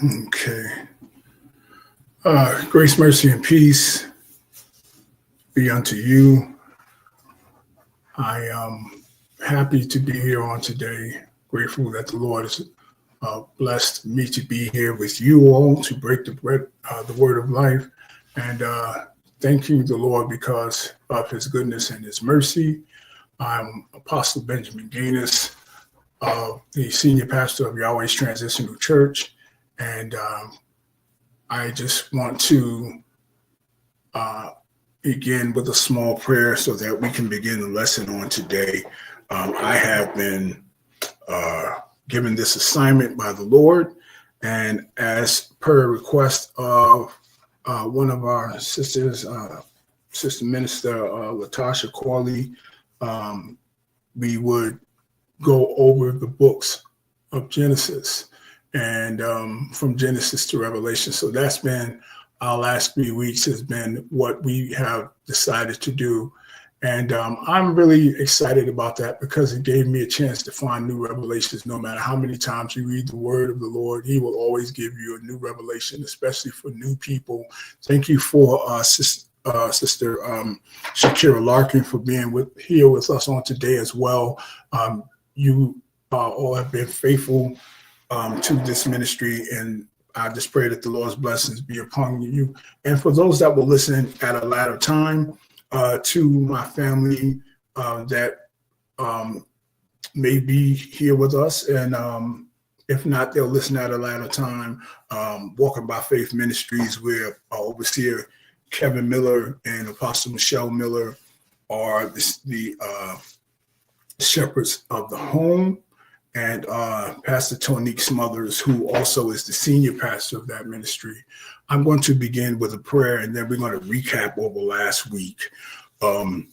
Okay. Grace, mercy, and peace be unto you. I am happy to be here on today. Grateful that the Lord has blessed me to be here with you all to break the bread, the word of life. And thank you, the Lord, because of his goodness and his mercy. I'm Apostle Benjamin Gaines, the senior pastor of Yahweh's Transitional Church. And I just want to begin with a small prayer so that we can begin the lesson on today. I have been given this assignment by the Lord, and as per request of one of our sisters, Sister Minister Latasha Corley, we would go over the books of Genesis and from Genesis to Revelation. So that's been our last 3 weeks, has been what we have decided to do. And I'm really excited about that because it gave me a chance to find new revelations. No matter how many times you read the word of the Lord, he will always give you a new revelation, especially for new people. Thank you for Sister Shakira Larkin for being here with us on today as well. You all have been faithful to this ministry, and I just pray that the Lord's blessings be upon you. And for those that will listen at a later time, to my family that may be here with us, and if not, they'll listen at a later time. Walking by Faith Ministries, where overseer Kevin Miller and Apostle Michelle Miller are the shepherds of the home, and Pastor Tonique Smothers, who also is the senior pastor of that ministry. I'm going to begin with a prayer, and then we're going to recap over last week. Father,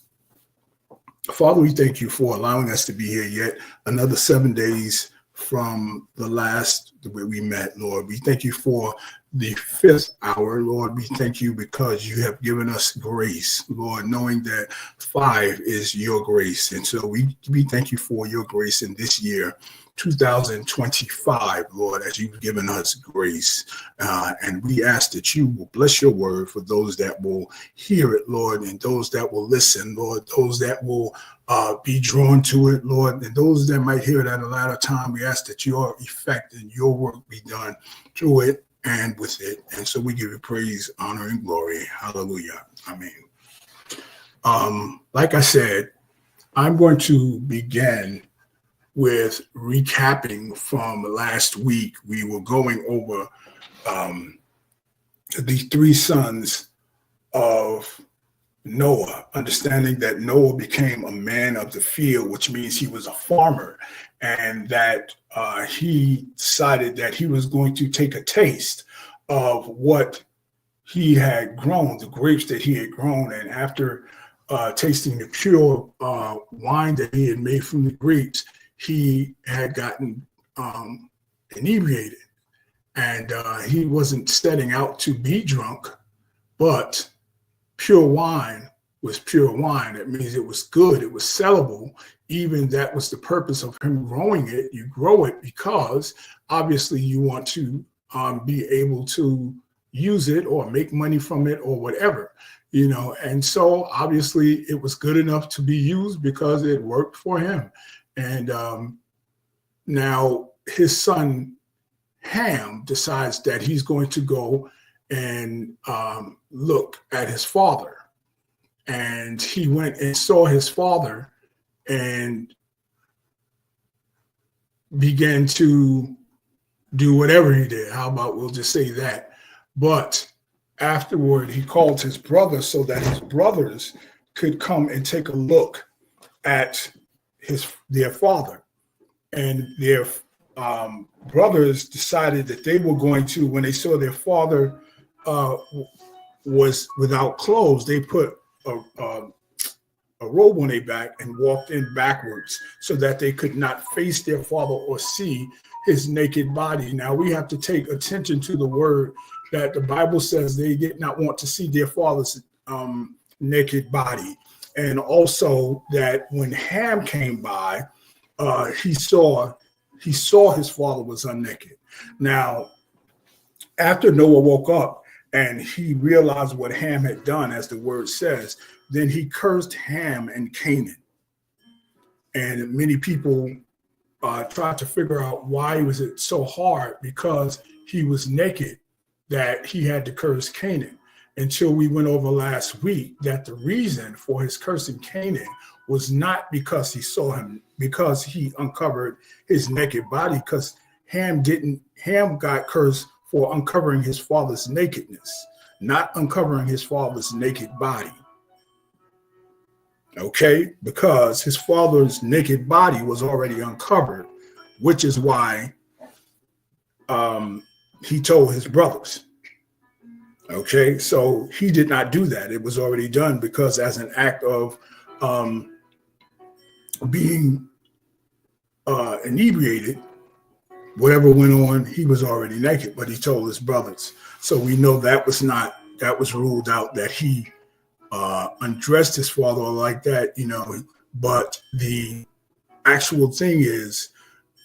we thank you for allowing us to be here yet another 7 days from the last where we met, Lord. We thank you for the 5th hour, Lord. We thank you because you have given us grace, Lord, knowing that 5 is your grace. And so we thank you for your grace in this year, 2025, Lord, as you've given us grace. And we ask that you will bless your word for those that will hear it, Lord, and those that will listen, Lord, those that will be drawn to it, Lord, and those that might hear it at a later time. We ask that your effect and your work be done through it and with it. And so we give you praise, honor, and glory. Hallelujah. Amen. Like I said, I'm going to begin with recapping from last week. We were going over the 3 sons of Noah, understanding that Noah became a man of the field, which means he was a farmer, and that he decided that he was going to take a taste of what he had grown, the grapes that he had grown. And after tasting the pure wine that he had made from the grapes, he had gotten inebriated. And he wasn't setting out to be drunk, but pure wine was pure wine. That means it was good. It was sellable. Even that was the purpose of him growing it. You grow it because obviously you want to be able to use it or make money from it or whatever, you know. And so obviously it was good enough to be used because it worked for him. And now his son Ham decides that he's going to go and look at his father. And he went and saw his father and began to do whatever he did. How about we'll just say that. But afterward, he called his brothers so that his brothers could come and take a look at their father. And their brothers decided that they were going to, when they saw their father was without clothes, they put a robe on their back and walked in backwards so that they could not face their father or see his naked body. Now we have to take attention to the word that the Bible says they did not want to see their father's naked body. And also that when Ham came by, he saw his father was unnaked. Now, After Noah woke up and he realized what Ham had done, as the word says, then he cursed Ham and Canaan. And many people tried to figure out why was it so hard, because he was naked, that he had to curse Canaan, until we went over last week that the reason for his cursing Canaan was not because he saw him, because he uncovered his naked body, because Ham got cursed for uncovering his father's nakedness, not uncovering his father's naked body. Okay, because his father's naked body was already uncovered, which is why he told his brothers. Okay, so he did not do that. It was already done, because as an act of being inebriated, whatever went on, he was already naked, but he told his brothers. So we know that was ruled out, that he undressed his father or like that, but the actual thing is,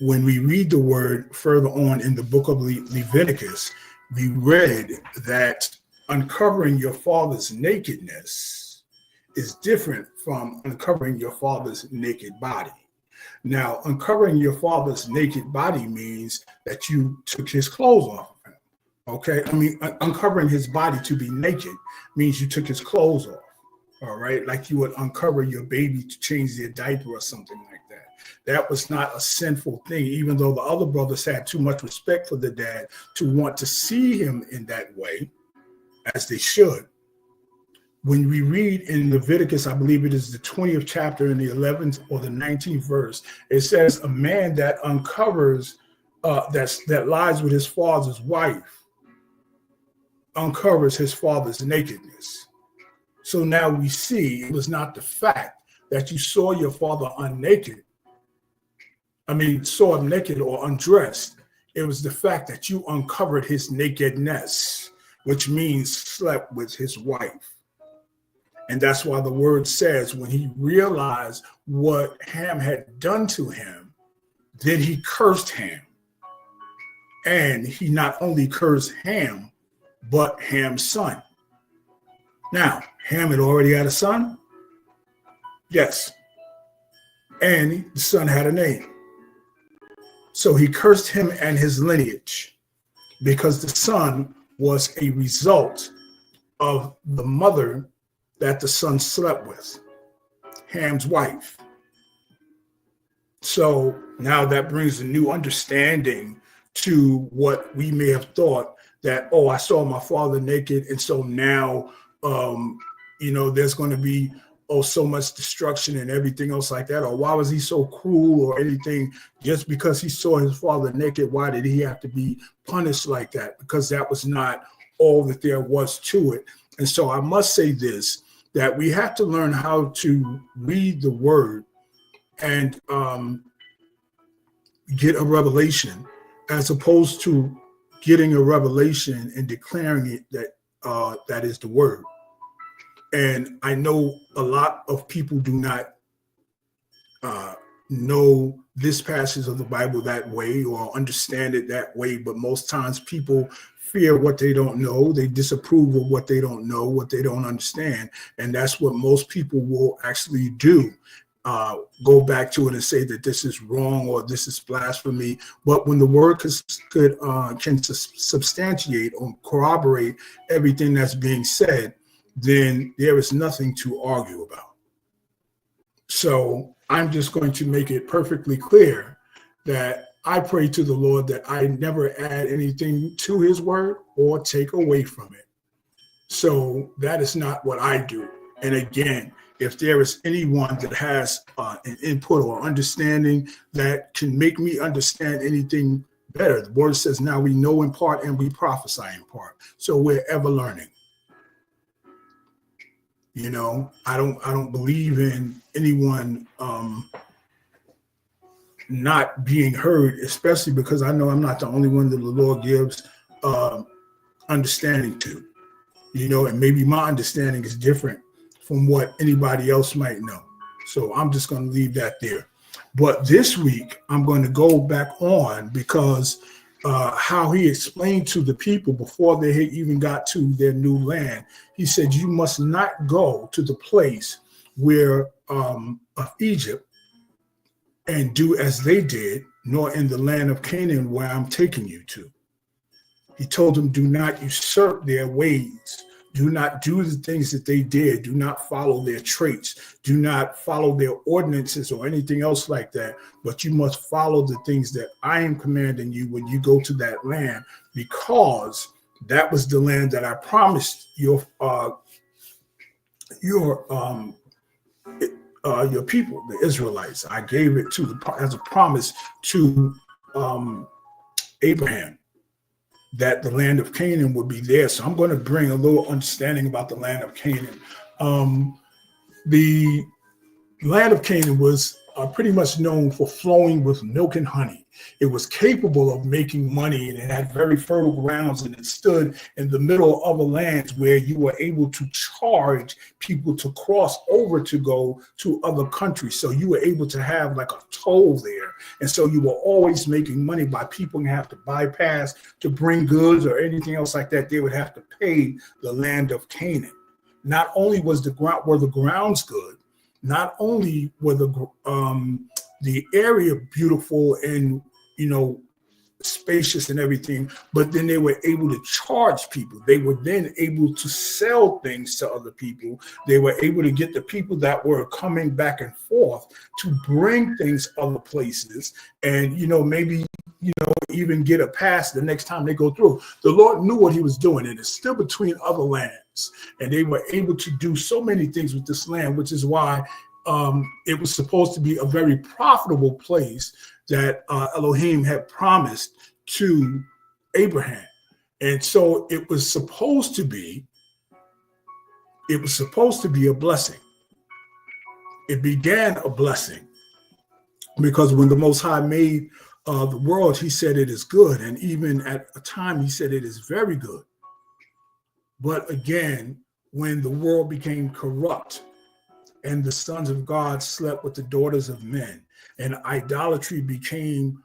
when we read the word further on in the book of Leviticus, we read that uncovering your father's nakedness is different from uncovering your father's naked body. Now, uncovering your father's naked body means that you took his clothes off of him. Okay, uncovering his body to be naked means you took his clothes off. All right, like you would uncover your baby to change their diaper or something like that. That was not a sinful thing, even though the other brothers had too much respect for the dad to want to see him in that way, as they should. When we read in Leviticus, I believe it is the 20th chapter in the 11th or the 19th verse, it says a man that uncovers, that lies with his father's wife, uncovers his father's nakedness. So now we see it was not the fact that you saw your father saw him naked or undressed. It was the fact that you uncovered his nakedness, which means slept with his wife. And that's why the word says, when he realized what Ham had done to him, then he cursed Ham. And he not only cursed Ham, but Ham's son. Now, Ham had already had a son. Yes. And the son had a name. So he cursed him and his lineage, because the son was a result of the mother that the son slept with, Ham's wife. So now that brings a new understanding to what we may have thought, that, oh, I saw my father naked, and so now, there's going to be, so much destruction and everything else like that, or why was he so cruel or anything? Just because he saw his father naked, why did he have to be punished like that? Because that was not all that there was to it. And so I must say this, that we have to learn how to read the word and get a revelation, as opposed to getting a revelation and declaring it that is the word. And I know a lot of people do not know this passage of the Bible that way or understand it that way, but most times people fear what they don't know. They disapprove of what they don't know, what they don't understand. And that's what most people will actually do. Go back to it and say that this is wrong or this is blasphemy. But when the word can substantiate or corroborate everything that's being said, then there is nothing to argue about. So I'm just going to make it perfectly clear that I pray to the Lord that I never add anything to his word or take away from it. So that is not what I do. And again, if there is anyone that has an input or understanding that can make me understand anything better, the word says now we know in part and we prophesy in part. So we're ever learning. I don't believe in anyone not being heard, especially because I know I'm not the only one that the Lord gives understanding to, and maybe my understanding is different from what anybody else might know. So I'm just going to leave that there. But this week, I'm going to go back on, because how he explained to the people before they had even got to their new land. He said, you must not go to the place where of Egypt and do as they did, nor in the land of Canaan where I'm taking you to. He told them, do not usurp their ways. Do not do the things that they did. Do not follow their traits. Do not follow their ordinances or anything else like that. But you must follow the things that I am commanding you when you go to that land, because that was the land that I promised your people, the Israelites. I gave it to as a promise to Abraham, that the land of Canaan would be there. So I'm going to bring a little understanding about the land of Canaan. The land of Canaan was pretty much known for flowing with milk and honey. It was capable of making money, and it had very fertile grounds, and it stood in the middle of a land where you were able to charge people to cross over to go to other countries. So you were able to have like a toll there. And so you were always making money by people who have to bypass to bring goods or anything else like that. They would have to pay the land of Canaan. Not only were the grounds good, not only were the area beautiful and, spacious and everything, but then they were able to charge people. They were then able to sell things to other people. They were able to get the people that were coming back and forth to bring things other places, and maybe even get a pass the next time they go through. The Lord knew what he was doing, and it's still between other lands, and they were able to do so many things with this land, which is why it was supposed to be a very profitable place that Elohim had promised to Abraham. And so it was supposed to be a blessing. It began a blessing because when the Most High made the world, he said it is good. And even at a time, he said it is very good. But again, when the world became corrupt and the sons of God slept with the daughters of men, and idolatry became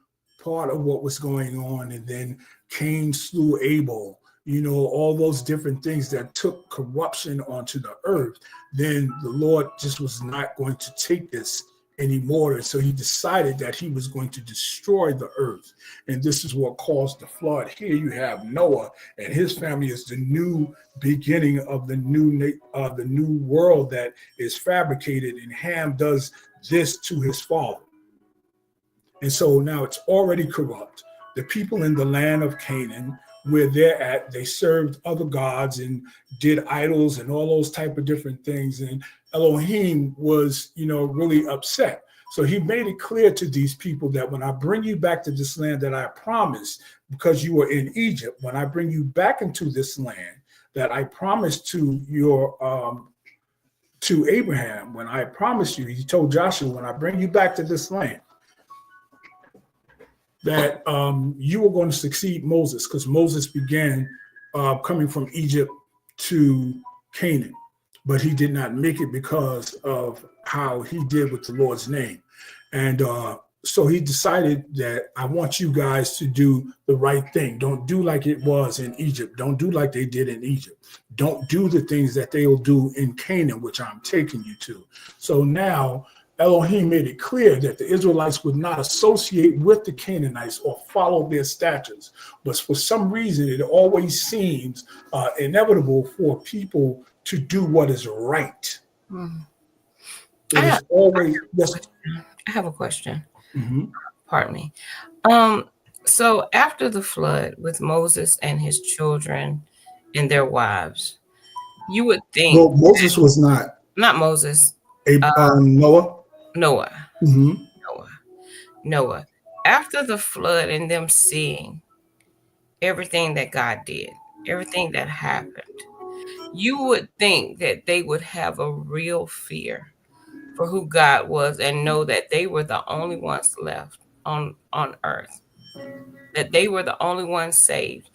part of what was going on, and then Cain slew Abel, all those different things that took corruption onto the earth, then the Lord just was not going to take this anymore. And so he decided that he was going to destroy the earth. And this is what caused the flood. Here you have Noah and his family is the new beginning of the new world that is fabricated. And Ham does this to his father. And so now it's already corrupt. The people in the land of Canaan, where they're at, they served other gods and did idols and all those type of different things. And Elohim was, really upset. So he made it clear to these people that when I bring you back to this land that I promised, because you were in Egypt, when I bring you back into this land that I promised to to Abraham, when I promised you, he told Joshua, when I bring you back to this land, that you were going to succeed Moses, because Moses began coming from Egypt to Canaan, but he did not make it because of how he did with the Lord's name. And so he decided that I want you guys to do the right thing. Don't do like it was in Egypt. Don't do like they did in Egypt. Don't do the things that they will do in Canaan, which I'm taking you to. So now Elohim made it clear that the Israelites would not associate with the Canaanites or follow their statutes. But for some reason, it always seems inevitable for people to do what is right. Mm. I have a question. Mm-hmm. Pardon me. So after the flood with Moses and his children and their wives, you would think. Well, Moses was not Moses. Noah. Mm-hmm. Noah. After the flood and them seeing everything that God did, everything that happened, you would think that they would have a real fear for who God was and know that they were the only ones left on earth, that they were the only ones saved.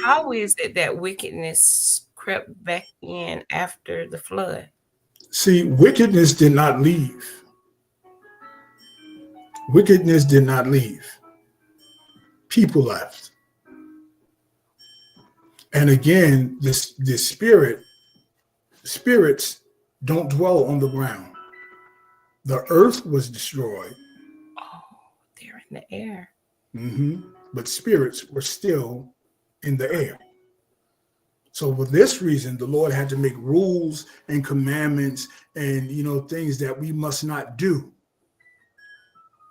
How is it that wickedness crept back in after the flood? See, wickedness did not leave. Wickedness did not leave. People left. And again, this spirits don't dwell on the ground. The earth was destroyed. Oh, they're in the air. But spirits were still in the air. So for this reason, the Lord had to make rules and commandments and, things that we must not do.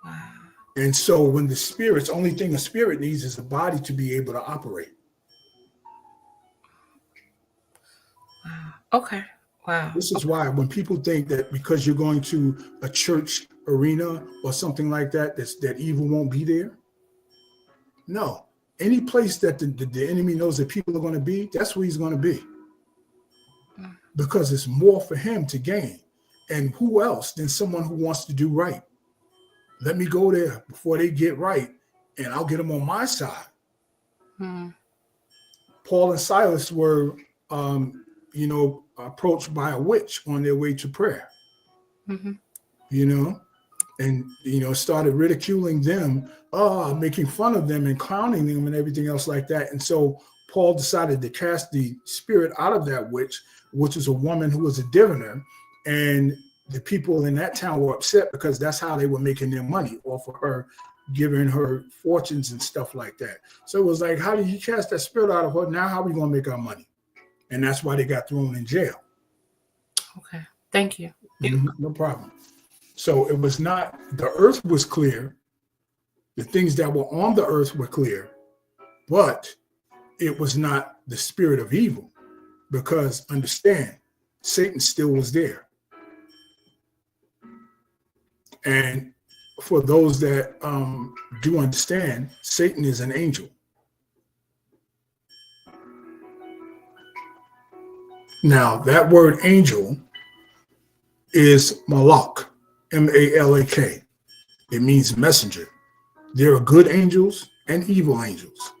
Wow. And so when the spirits, only thing a spirit needs is a body to be able to operate. Wow. Okay. Wow. This is why when people think that because you're going to a church arena or something like that, that evil won't be there. No. Any place that the enemy knows that people are going to be, that's where he's going to be. Because it's more for him to gain. And who else than someone who wants to do right? Let me go there before they get right, and I'll get them on my side. Paul and Silas were, approached by a witch on their way to prayer. And started ridiculing them, making fun of them and clowning them and everything else like that. And so Paul decided to cast the spirit out of that witch, which was a woman who was a diviner. And the people in that town were upset because that's how they were making their money, off of her, giving her fortunes and stuff like that. So it was like, how did you cast that spirit out of her? Now how are we going to make our money? And that's why they got thrown in jail. Okay. Thank you. No problem. So it was not, the earth was clear. The things that were on the earth were clear, but it was not the spirit of evil, because understand, Satan still was there. And for those that do understand, Satan is an angel. Now, that word angel is malak. M-A-L-A-K. It means messenger. There are good angels and evil angels.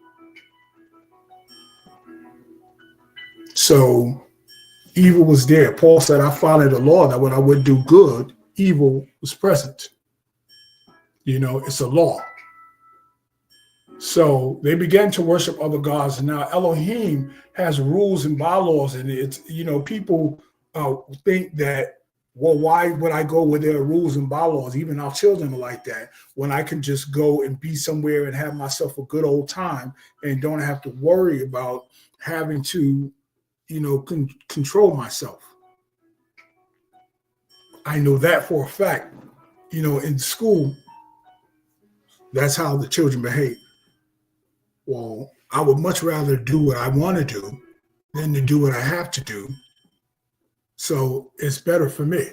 So evil was there. Paul said, I followed the law that when I would do good, evil was present. It's a law. So they began to worship other gods. And now Elohim has rules and bylaws. And it's, people think that, well, why would I go where there are rules and bylaws? Even our children are like that, when I can just go and be somewhere and have myself a good old time and don't have to worry about having to, control myself. I know that for a fact. In school, that's how the children behave. Well, I would much rather do what I want to do than to do what I have to do. So it's better for me.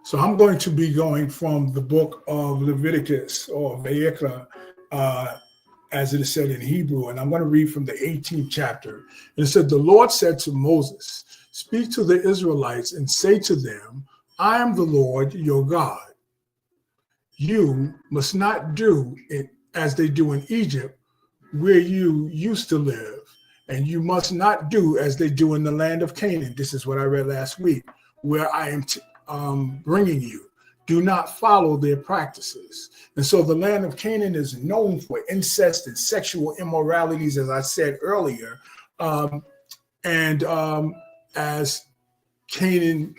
So I'm going to be going from the book of Leviticus, or Vayikra, as it is said in Hebrew, and I'm going to read from the 18th chapter. And it said, the Lord said to Moses, speak to the Israelites and say to them, I am the Lord your God. You must not do it as they do in Egypt, where you used to live, and you must not do as they do in the land of Canaan. This is what I read last week, where I am bringing you. Do not follow their practices. And so the land of Canaan is known for incest and sexual immoralities, as I said earlier. As Canaan,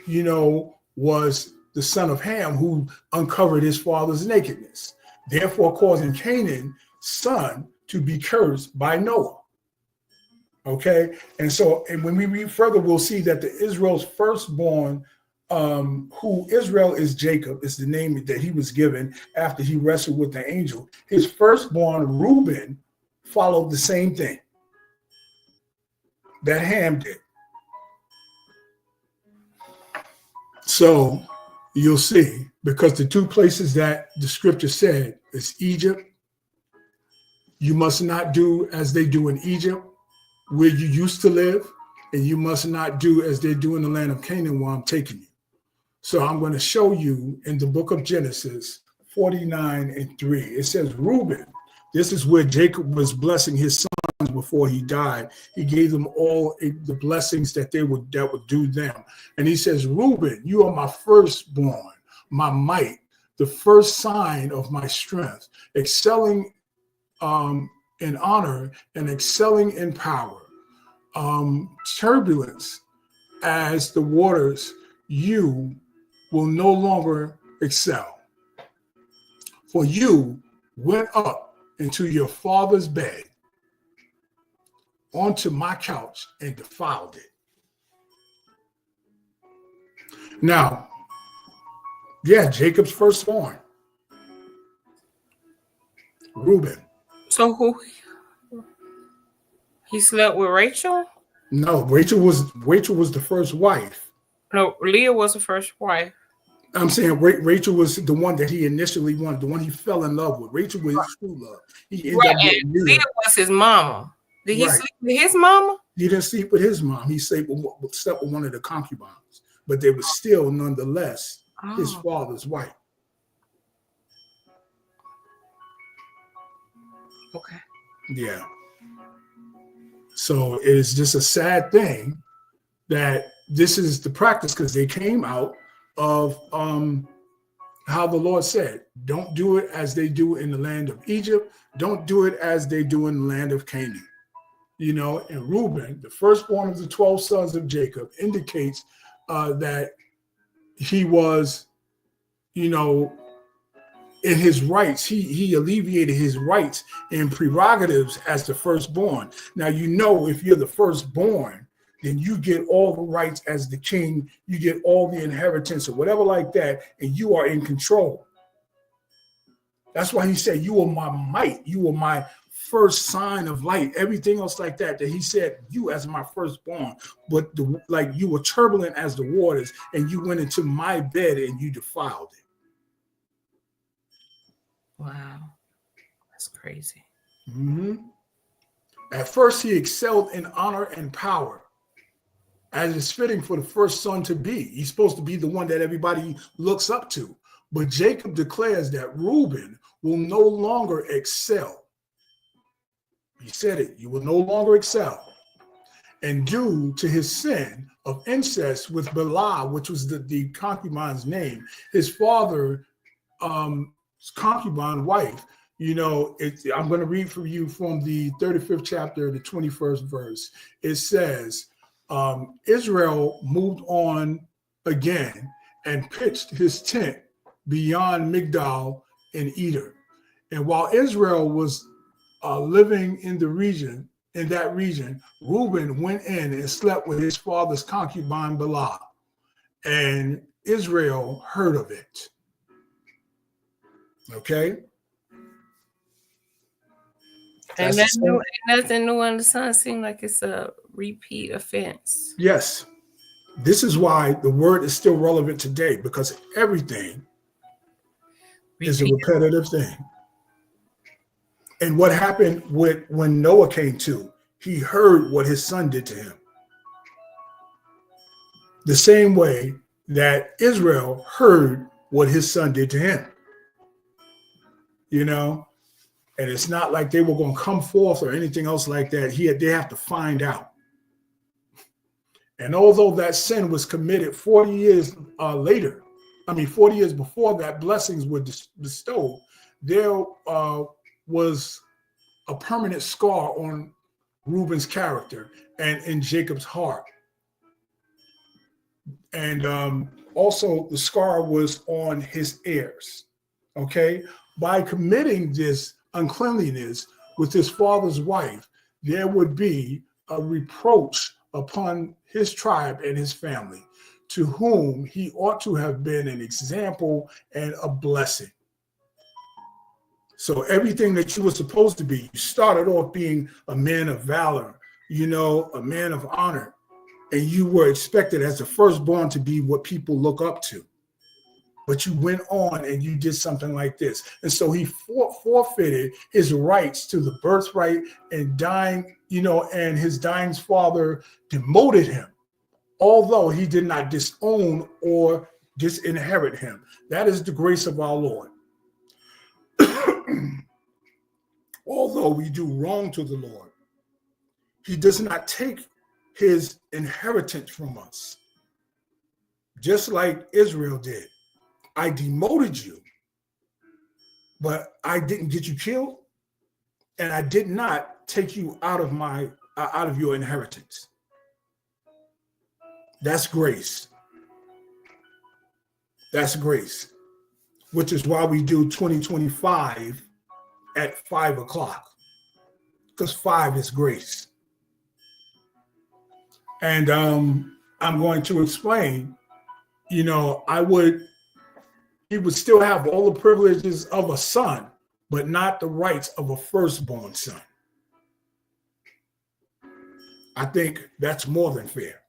was the son of Ham, who uncovered his father's nakedness, therefore causing Canaan's son to be cursed by Noah. Okay, and when we read further, we'll see that the Israel's firstborn, who Israel is Jacob, is the name that he was given after he wrestled with the angel. His firstborn, Reuben, followed the same thing that Ham did. So you'll see, because the two places that the scripture said is Egypt. You must not do as they do in Egypt, where you used to live, and you must not do as they do in the land of Canaan, where I'm taking you. So I'm going to show you in the book of Genesis 49:3. It says, Reuben, this is where Jacob was blessing his sons before he died. He gave them all the blessings that would do them. And he says, Reuben, you are my firstborn, my might, the first sign of my strength, excelling in honor and excelling in power. turbulence as the waters, you will no longer excel. For you went up into your father's bed, onto my couch, and defiled it. Now, Jacob's firstborn, Reuben. So who he slept with Rachel? No, Rachel was the first wife. No, Leah was the first wife. I'm saying Rachel was the one that he initially wanted, the one he fell in love with. Rachel was his true love. He ended up with Leah was his mama. Did he sleep with his mama? He didn't sleep with his mom. He slept with one of the concubines, but they were still nonetheless his father's wife. Okay. Yeah. So it is just a sad thing that this is the practice, because they came out of how the Lord said, don't do it as they do in the land of Egypt. Don't do it as they do in the land of Canaan. And Reuben, the firstborn of the 12 sons of Jacob, indicates that he was, in his rights, he alleviated his rights and prerogatives as the firstborn. Now, if you're the firstborn, then you get all the rights as the king, you get all the inheritance or whatever like that, and you are in control. That's why he said, you are my might, you are my first sign of light, everything else like that he said, you as my firstborn, but you were turbulent as the waters, and you went into my bed and you defiled it. Wow, that's crazy. Mm-hmm. At first, he excelled in honor and power, as is fitting for the first son to be. He's supposed to be the one that everybody looks up to. But Jacob declares that Reuben will no longer excel. He said it, you will no longer excel. And due to his sin of incest with Bilhah, which was the concubine's name, his father's concubine wife, I'm going to read for you from the 35th chapter, the 21st verse. It says, Israel moved on again and pitched his tent beyond Migdal in Eder. And while Israel was living in that region, Reuben went in and slept with his father's concubine Bilhah, and Israel heard of it. Okay? And nothing new under the sun. Seems like it's a repeat offense. Yes. This is why the word is still relevant today, because everything is a repetitive thing. And what happened when Noah came to, he heard what his son did to him. The same way that Israel heard what his son did to him. And it's not like they were going to come forth or anything else like that. They have to find out. And although that sin was committed 40 years later, 40 years before that blessings were bestowed, there was a permanent scar on Reuben's character and in Jacob's heart. And also the scar was on his heirs. Okay? By committing this uncleanliness with his father's wife, there would be a reproach upon his tribe and his family, to whom he ought to have been an example and a blessing. So everything that you were supposed to be, you started off being a man of valor, a man of honor, and you were expected as the firstborn to be what people look up to. But you went on and you did something like this. And so he forfeited his rights to the birthright, and dying, and his dying father demoted him, although he did not disown or disinherit him. That is the grace of our Lord. Although we do wrong to the Lord, he does not take his inheritance from us, just like Israel did. I demoted you, but I didn't get you killed, and I did not take you out of out of your inheritance. That's grace. That's grace, which is why we do 2025 at 5 o'clock, because 5 is grace. And I'm going to explain, he would still have all the privileges of a son, but not the rights of a firstborn son. I think that's more than fair.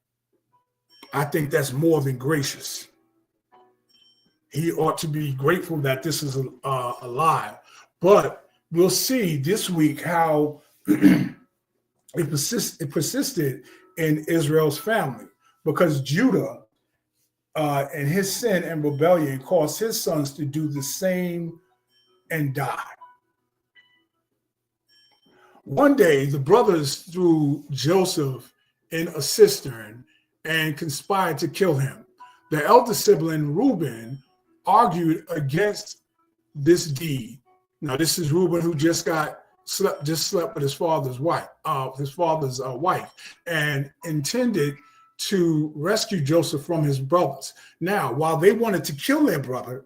I think that's more than gracious. He ought to be grateful that this is alive. But we'll see this week how it persisted in Israel's family, because Judah and his sin and rebellion caused his sons to do the same and die. One day, the brothers threw Joseph in a cistern and conspired to kill him. The elder sibling, Reuben, argued against this deed. Now, this is Reuben, who just slept with his father's wife, and intended to rescue Joseph from his brothers. Now, while they wanted to kill their brother,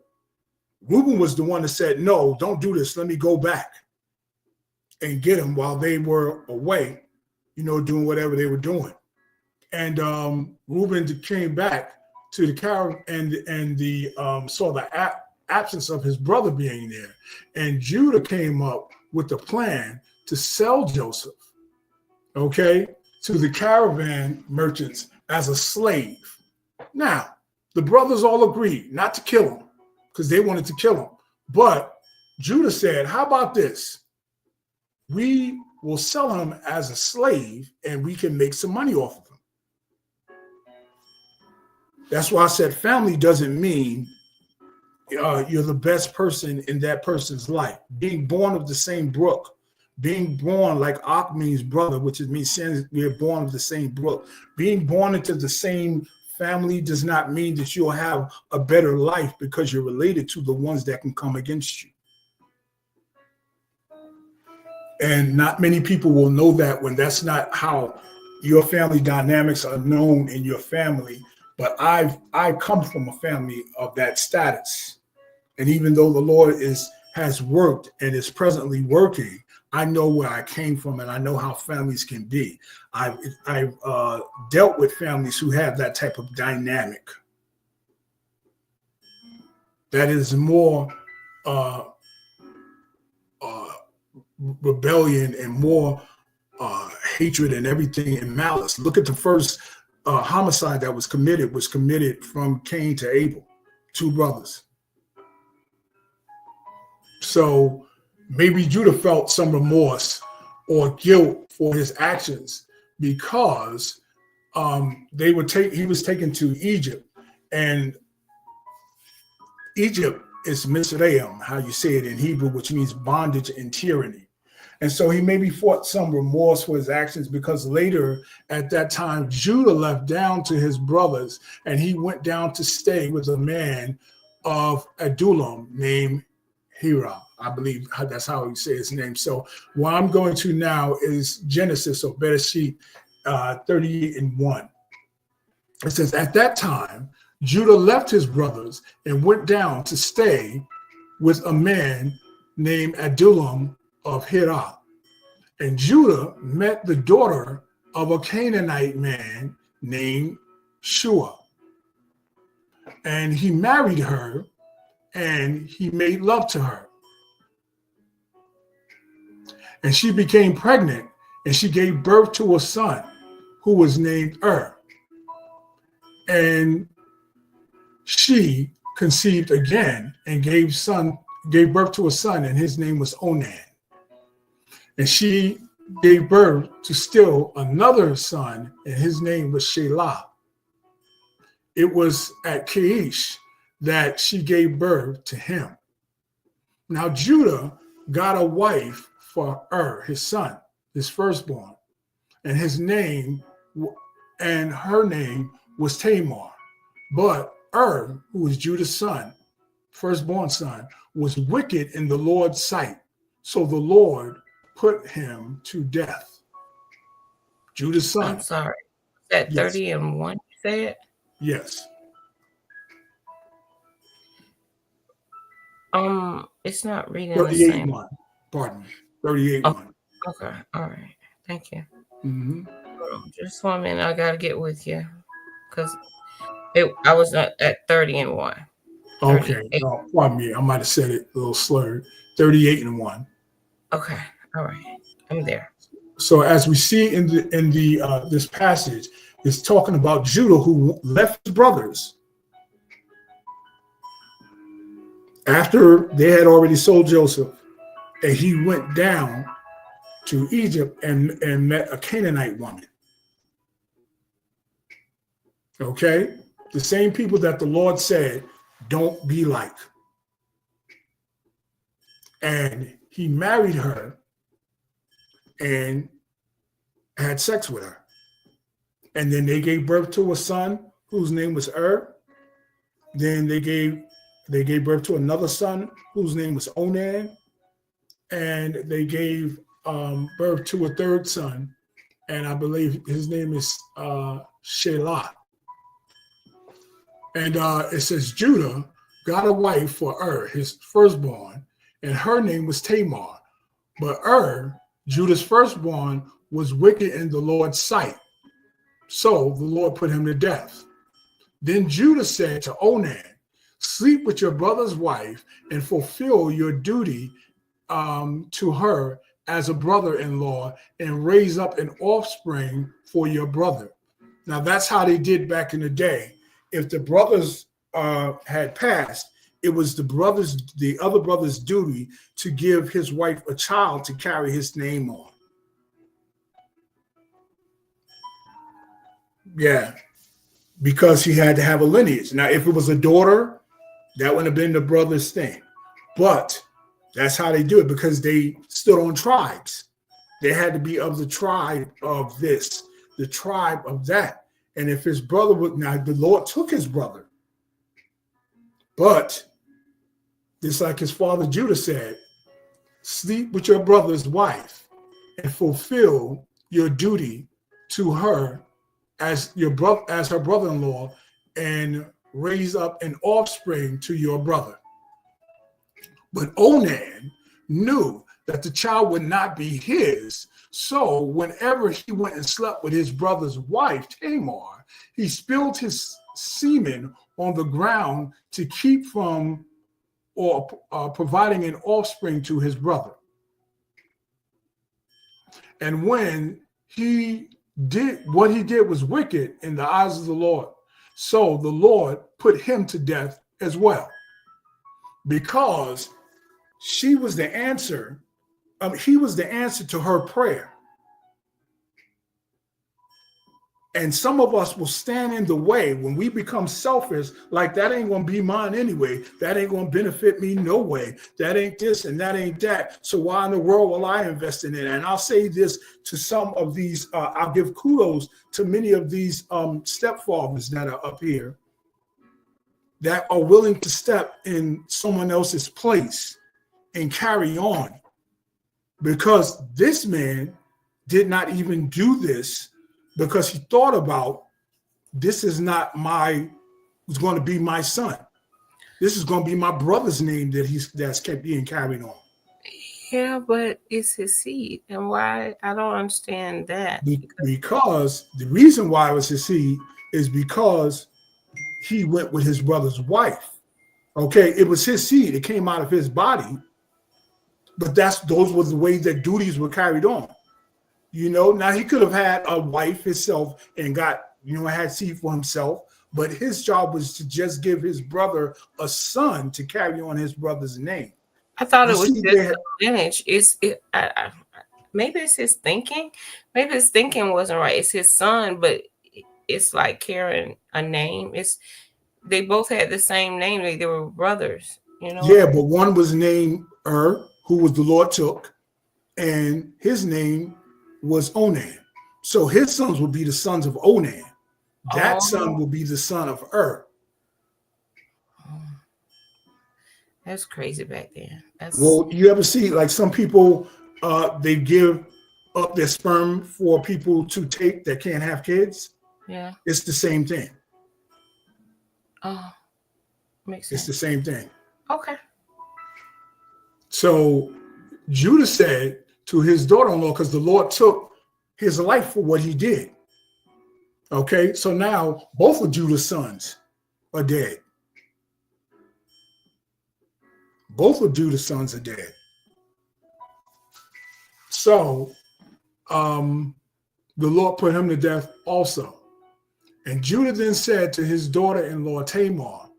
Reuben was the one that said, "No, don't do this. Let me go back and get him," while they were away, doing whatever they were doing. And Reuben came back to the caravan and saw the absence of his brother being there. And Judah came up with the plan to sell Joseph, to the caravan merchants as a slave. Now, the brothers all agreed not to kill him because they wanted to kill him. But Judah said, "How about this? We will sell him as a slave and we can make some money off of him." That's why I said family doesn't mean you're the best person in that person's life. Being born of the same brook, being born like Ak means brother, which means we're born of the same brook. Being born into the same family does not mean that you'll have a better life because you're related to the ones that can come against you. And not many people will know that when that's not how your family dynamics are known in your family. But I come from a family of that status. And even though the Lord has worked and is presently working, I know where I came from and I know how families can be. I've dealt with families who have that type of dynamic. That is more rebellion and more hatred and everything and malice. Look at the first homicide that was committed from Cain to Abel, 2 brothers. So maybe Judah felt some remorse or guilt for his actions because he was taken to Egypt, and Egypt is Mizraim, how you say it in Hebrew, which means bondage and tyranny. And so he maybe fought some remorse for his actions because later at that time, Judah left down to his brothers and he went down to stay with a man of Adullam named Hira. I believe that's how you say his name. So what I'm going to now is Genesis or Bereshit 38:1. It says, "At that time, Judah left his brothers and went down to stay with a man named Adullam of Hira. And Judah met the daughter of a Canaanite man named Shua. And he married her and he made love to her. And she became pregnant and she gave birth to a son who was named And she conceived again and gave birth to a son, and his name was Onan. And she gave birth to still another son, and his name was Shelah. It was at Keish that she gave birth to him. Now Judah got a wife for his son, his firstborn, and her name was Tamar. But who was Judah's son, firstborn son, was wicked in the Lord's sight. So the Lord put him to death. Judah's son. I'm sorry. Is that Yes. 30:1 you said? Yes. It's not reading the same. 38:1. Pardon me. 38:1. Okay. All right. Thank you. Mm-hmm. Just 1 minute. I gotta get with you because I was at 30:1. Okay. No, pardon me. I might have said it a little slurred. 38:1. Okay. All right. I'm there. So as we see in the this passage, it's talking about Judah who left his brothers after they had already sold Joseph, and he went down to Egypt and met a Canaanite woman. Okay? The same people that the Lord said, don't be like. And he married her and had sex with her. And then they gave birth to a son whose name was Then they gave birth to another son whose name was Onan. And they gave birth to a third son. And I believe his name is Shelah. And it says Judah got a wife for his firstborn, and her name was Tamar. But Judah's firstborn, was wicked in the Lord's sight. So the Lord put him to death. Then Judah said to Onan, sleep with your brother's wife and fulfill your duty to her as a brother-in-law and raise up an offspring for your brother. Now that's how they did back in the day. If the brothers had passed, it was the other brother's duty to give his wife a child to carry his name on. Yeah, because he had to have a lineage. Now, if it was a daughter, that would have been the brother's thing. But that's how they do it, because they stood on tribes. They had to be of the tribe of this, the tribe of that. And if his brother would, now the Lord took his brother. But just like his father Judah said, sleep with your brother's wife and fulfill your duty to her as her brother-in-law, and raise up an offspring to your brother. But Onan knew that the child would not be his. So whenever he went and slept with his brother's wife, Tamar, he spilled his semen on the ground to keep from or providing an offspring to his brother. And when what he did was wicked in the eyes of the Lord. So the Lord put him to death as well, because he was the answer to her prayer. And some of us will stand in the way when we become selfish, like that ain't going to be mine anyway. That ain't going to benefit me no way. That ain't this and that ain't that. So why in the world will I invest in it? And I'll say this to some of these, I'll give kudos to many of these stepfathers that are up here that are willing to step in someone else's place and carry on. Because this man did not even do this, because he thought about, this is not who's going to be my son. This is going to be my brother's name that's kept being carried on. Yeah, but it's his seed. And why? I don't understand that. Because the reason why it was his seed is because he went with his brother's wife. Okay, it was his seed. It came out of his body. But those were the ways that duties were carried on. Now he could have had a wife himself and had seed for himself, but his job was to just give his brother a son to carry on his brother's name. I thought it was just a lineage. Maybe it's his thinking. Maybe his thinking wasn't right. It's his son, but it's like carrying a name. They both had the same name. They were brothers. Yeah, but one was named who was the Lord took, and his name was Onan. So his sons will be the sons of Onan. That son will be the son of That's crazy back then. Well, you ever see like some people, they give up their sperm for people to take that can't have kids. Yeah. It's the same thing. Oh, makes sense. It's the same thing. Okay. So Judah said to his daughter-in-law, because the Lord took his life for what he did. Okay, so now both of Judah's sons are dead. Both of Judah's sons are dead. So the Lord put him to death also. And Judah then said to his daughter-in-law Tamar,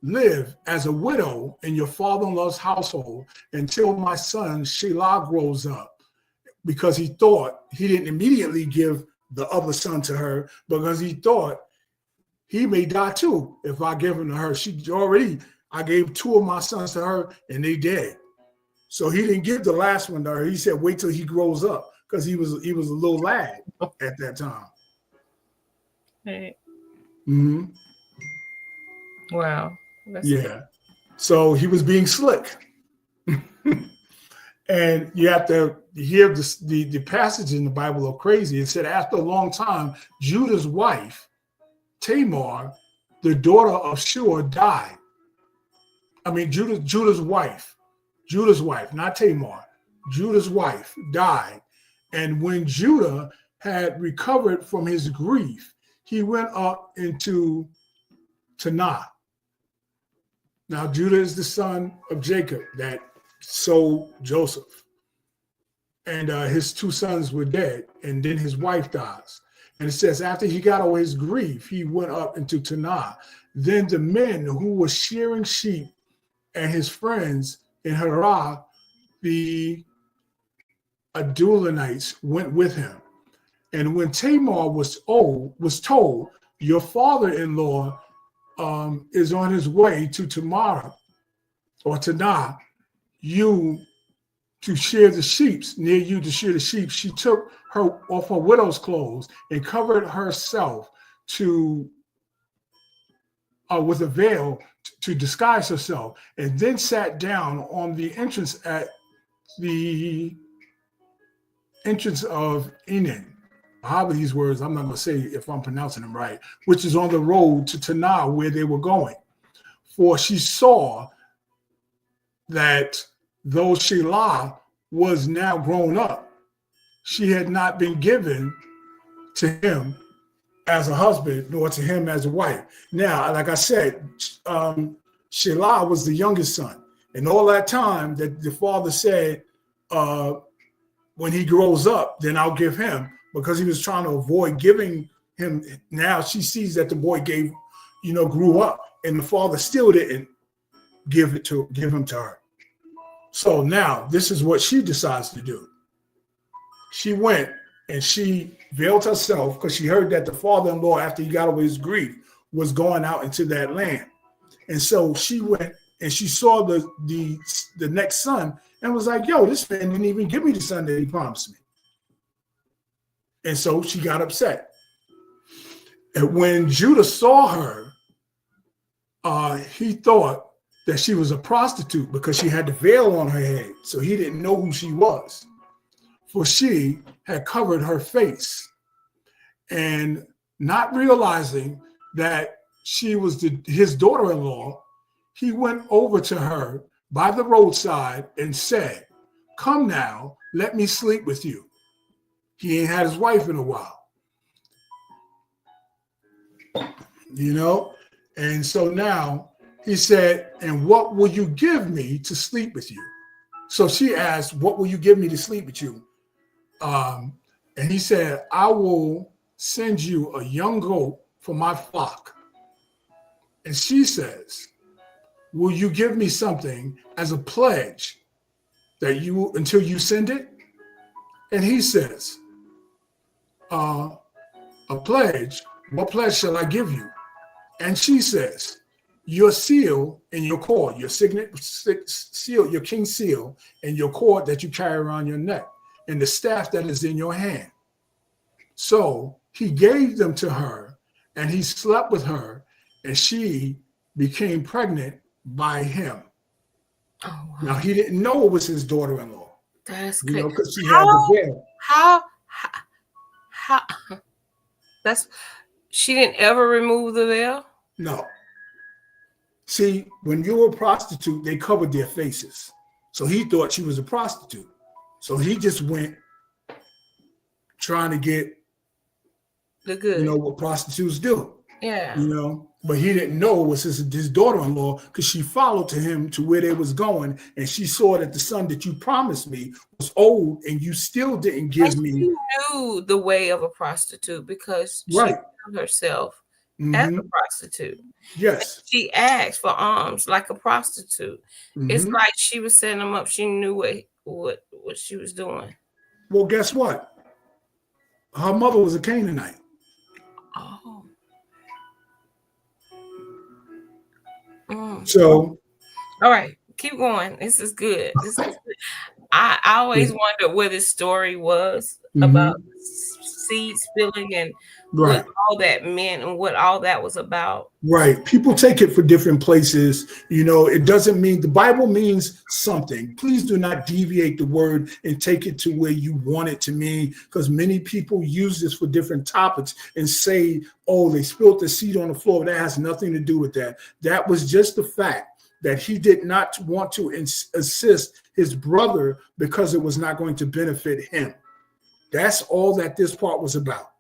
live as a widow in your father-in-law's household until my son Shelah grows up, because he thought he didn't immediately give the other son to her because he thought he may die too if I give him to her. I gave two of my sons to her and they dead. So he didn't give the last one to her. He said, wait till he grows up, because he was a little lad at that time. Hey. Mm-hmm. Wow. Yeah. So he was being slick. And you have to hear the passage in the Bible are crazy. It said, after a long time, Judah's wife, Tamar, the daughter of Shua, died. I mean, Judah's wife, not Tamar. Judah's wife died. And when Judah had recovered from his grief, he went up into Tanah. Now, Judah is the son of Jacob that sold Joseph. And his two sons were dead, and then his wife dies. And it says, after he got over his grief, he went up into Tanah. Then the men who were shearing sheep and his friends in Harah, the Adulamites, went with him. And when Tamar was told, your father-in-law is on his way to Tamar or Tanah, you to shear the sheep, near you to shear the sheep, she took her off her widow's clothes and covered herself with a veil to disguise herself, and then sat down on the entrance of Enan. However these words, I'm not going to say if I'm pronouncing them right, which is on the road to Tanah where they were going. For she saw that though Shelah was now grown up, she had not been given to him as a husband, nor to him as a wife. Now, like I said, Shelah was the youngest son. And all that time that the father said, when he grows up, then I'll give him, because he was trying to avoid giving him. Now she sees that the boy grew up, and the father still didn't give him to her. So now this is what she decides to do. She went and she veiled herself because she heard that the father-in-law, after he got over his grief, was going out into that land. And so she went and she saw the next son and was like, yo, this man didn't even give me the son that he promised me. And so she got upset. And when Judah saw her, he thought that she was a prostitute because she had the veil on her head. So he didn't know who she was, for she had covered her face. And not realizing that she was his daughter-in-law, he went over to her by the roadside and said, come now, let me sleep with you. He ain't had his wife in a while. And so now he said, and what will you give me to sleep with you? So she asked, what will you give me to sleep with you? And he said, I will send you a young goat for my flock. And she says, will you give me something as a pledge until you send it? And he says, a pledge? What pledge shall I give you? And she says, your seal and your cord, your signet seal, your king's seal, and your cord that you carry around your neck, and the staff that is in your hand. So he gave them to her, and he slept with her, and she became pregnant by him. Oh, wow. Now, he didn't know it was his daughter-in-law. That's You crazy. know, because she had the veil. How that's she didn't ever remove the veil? No. See, when you were a prostitute, they covered their faces. So he thought she was a prostitute. So he just went trying to get, The good. you know, what prostitutes do. Yeah. You know, but he didn't know it was his daughter-in-law, because she followed to him to where they was going, and she saw that the son that you promised me was old, and you still didn't give And me. she knew the way of a prostitute because she Right. found herself as a Mm-hmm. prostitute. Yes. She asked for alms like a prostitute. It's Mm-hmm. like she was setting him up. She knew what she was doing. Well, guess what? Her mother was a Canaanite. Oh. Mm. So, All right, keep going. This is good. This is good. I always wondered where this story was about seed spilling and what right. all that meant and what all that was about. Right. People take it for different places. You know, it doesn't mean, the Bible means something. Please do not deviate the word and take it to where you want it to mean, because many people use this for different topics and say, oh, they spilled the seed on the floor. That has nothing to do with that. That was just the fact that he did not want to assist his brother because it was not going to benefit him. That's all that this part was about.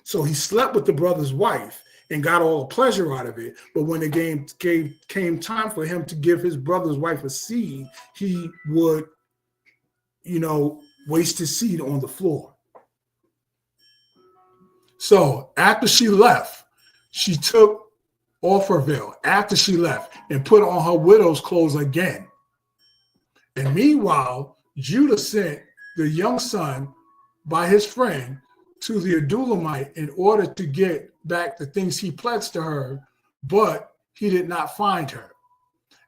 So he slept with the brother's wife and got all the pleasure out of it. But when it came time for him to give his brother's wife a seed, he would, you know, waste his seed on the floor. So after she left, she took off her veil after she left and put on her widow's clothes again. And meanwhile, Judah sent the young son by his friend to the Adulamite in order to get back the things he pledged to her, but he did not find her.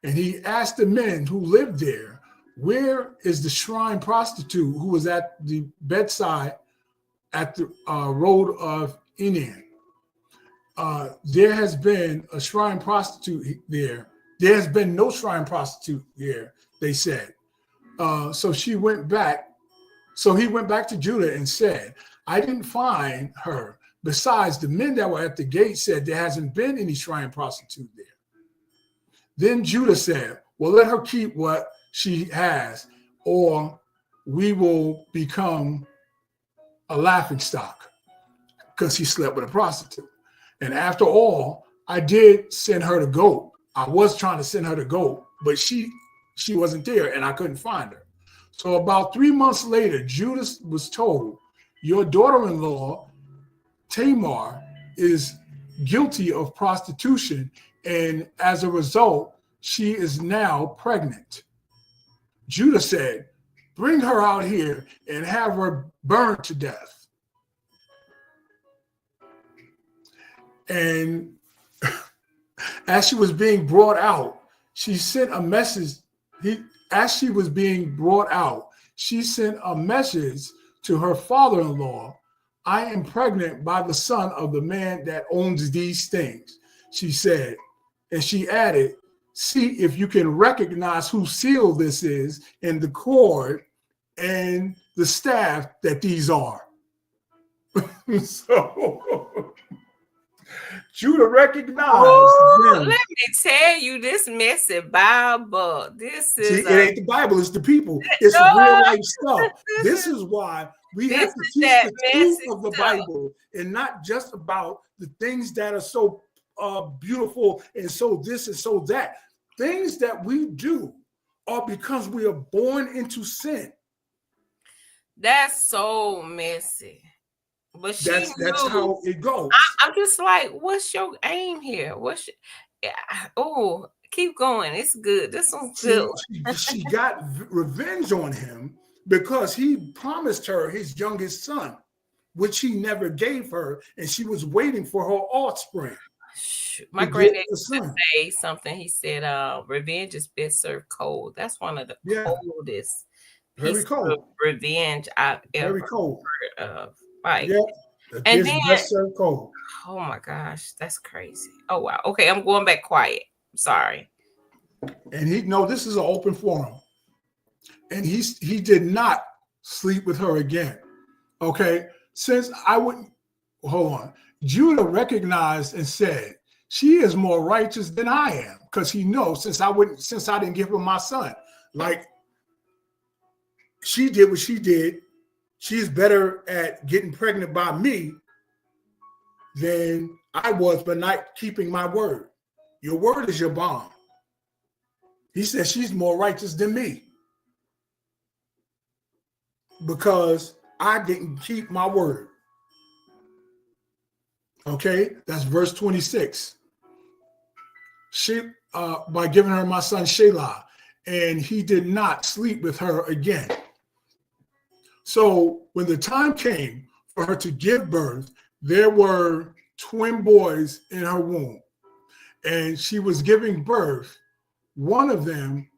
And he asked the men who lived there, where is the shrine prostitute who was at the bedside at the road of Enan? There has been a shrine prostitute there. There has been no shrine prostitute there, they said. So he went back to Judah and said, I didn't find her. Besides, the men that were at the gate said there hasn't been any shrine prostitute there. Then Judah said, well, let her keep what she has, or we will become a laughingstock, because he slept with a prostitute. And after all, I did send her to go. I was trying to send her to go, but she wasn't there and I couldn't find her. So about 3 months later, Judah was told, your daughter-in-law, Tamar, is guilty of prostitution, and as a result, she is now pregnant. Judah said, bring her out here and have her burned to death. And as she was being brought out, she sent a message. As she was being brought out, she sent a message to her father-in-law, I am pregnant by the son of the man that owns these things, she said. And she added, see if you can recognize whose seal this is and the cord and the staff that these are. So Judah recognized them. Let me tell you, this messy Bible. This is See, it ain't the Bible, it's the people. It's real life stuff. This is why we have to teach the truth of the Bible and not just about the things that are so beautiful and so this and so that. Things that we do are because we are born into sin. That's so messy. But that's how it goes. I'm just like, what's your aim here? Keep going. It's good. This one's good. She got revenge on him because he promised her his youngest son, which he never gave her, and she was waiting for her offspring. My granddad used to say something. He said, revenge is best served cold. That's one of the coldest pieces of revenge I've ever heard of. Like, and then best served cold. Oh my gosh, that's crazy. Oh wow. Okay, I'm going back quiet. Sorry. And this is an open forum. and he did not sleep with her again. Okay, since I wouldn't hold on, Judah recognized and said, "She is more righteous than I am," because he knows since I didn't give her my son, like she did what she did. She's better at getting pregnant by me than I was by not keeping my word. Your word is your bond. He said she's more righteous than me because I didn't keep my word. Okay, that's verse 26. She, by giving her my son Shelah, and he did not sleep with her again. So when the time came for her to give birth, there were twin boys in her womb, and she was giving birth. One of them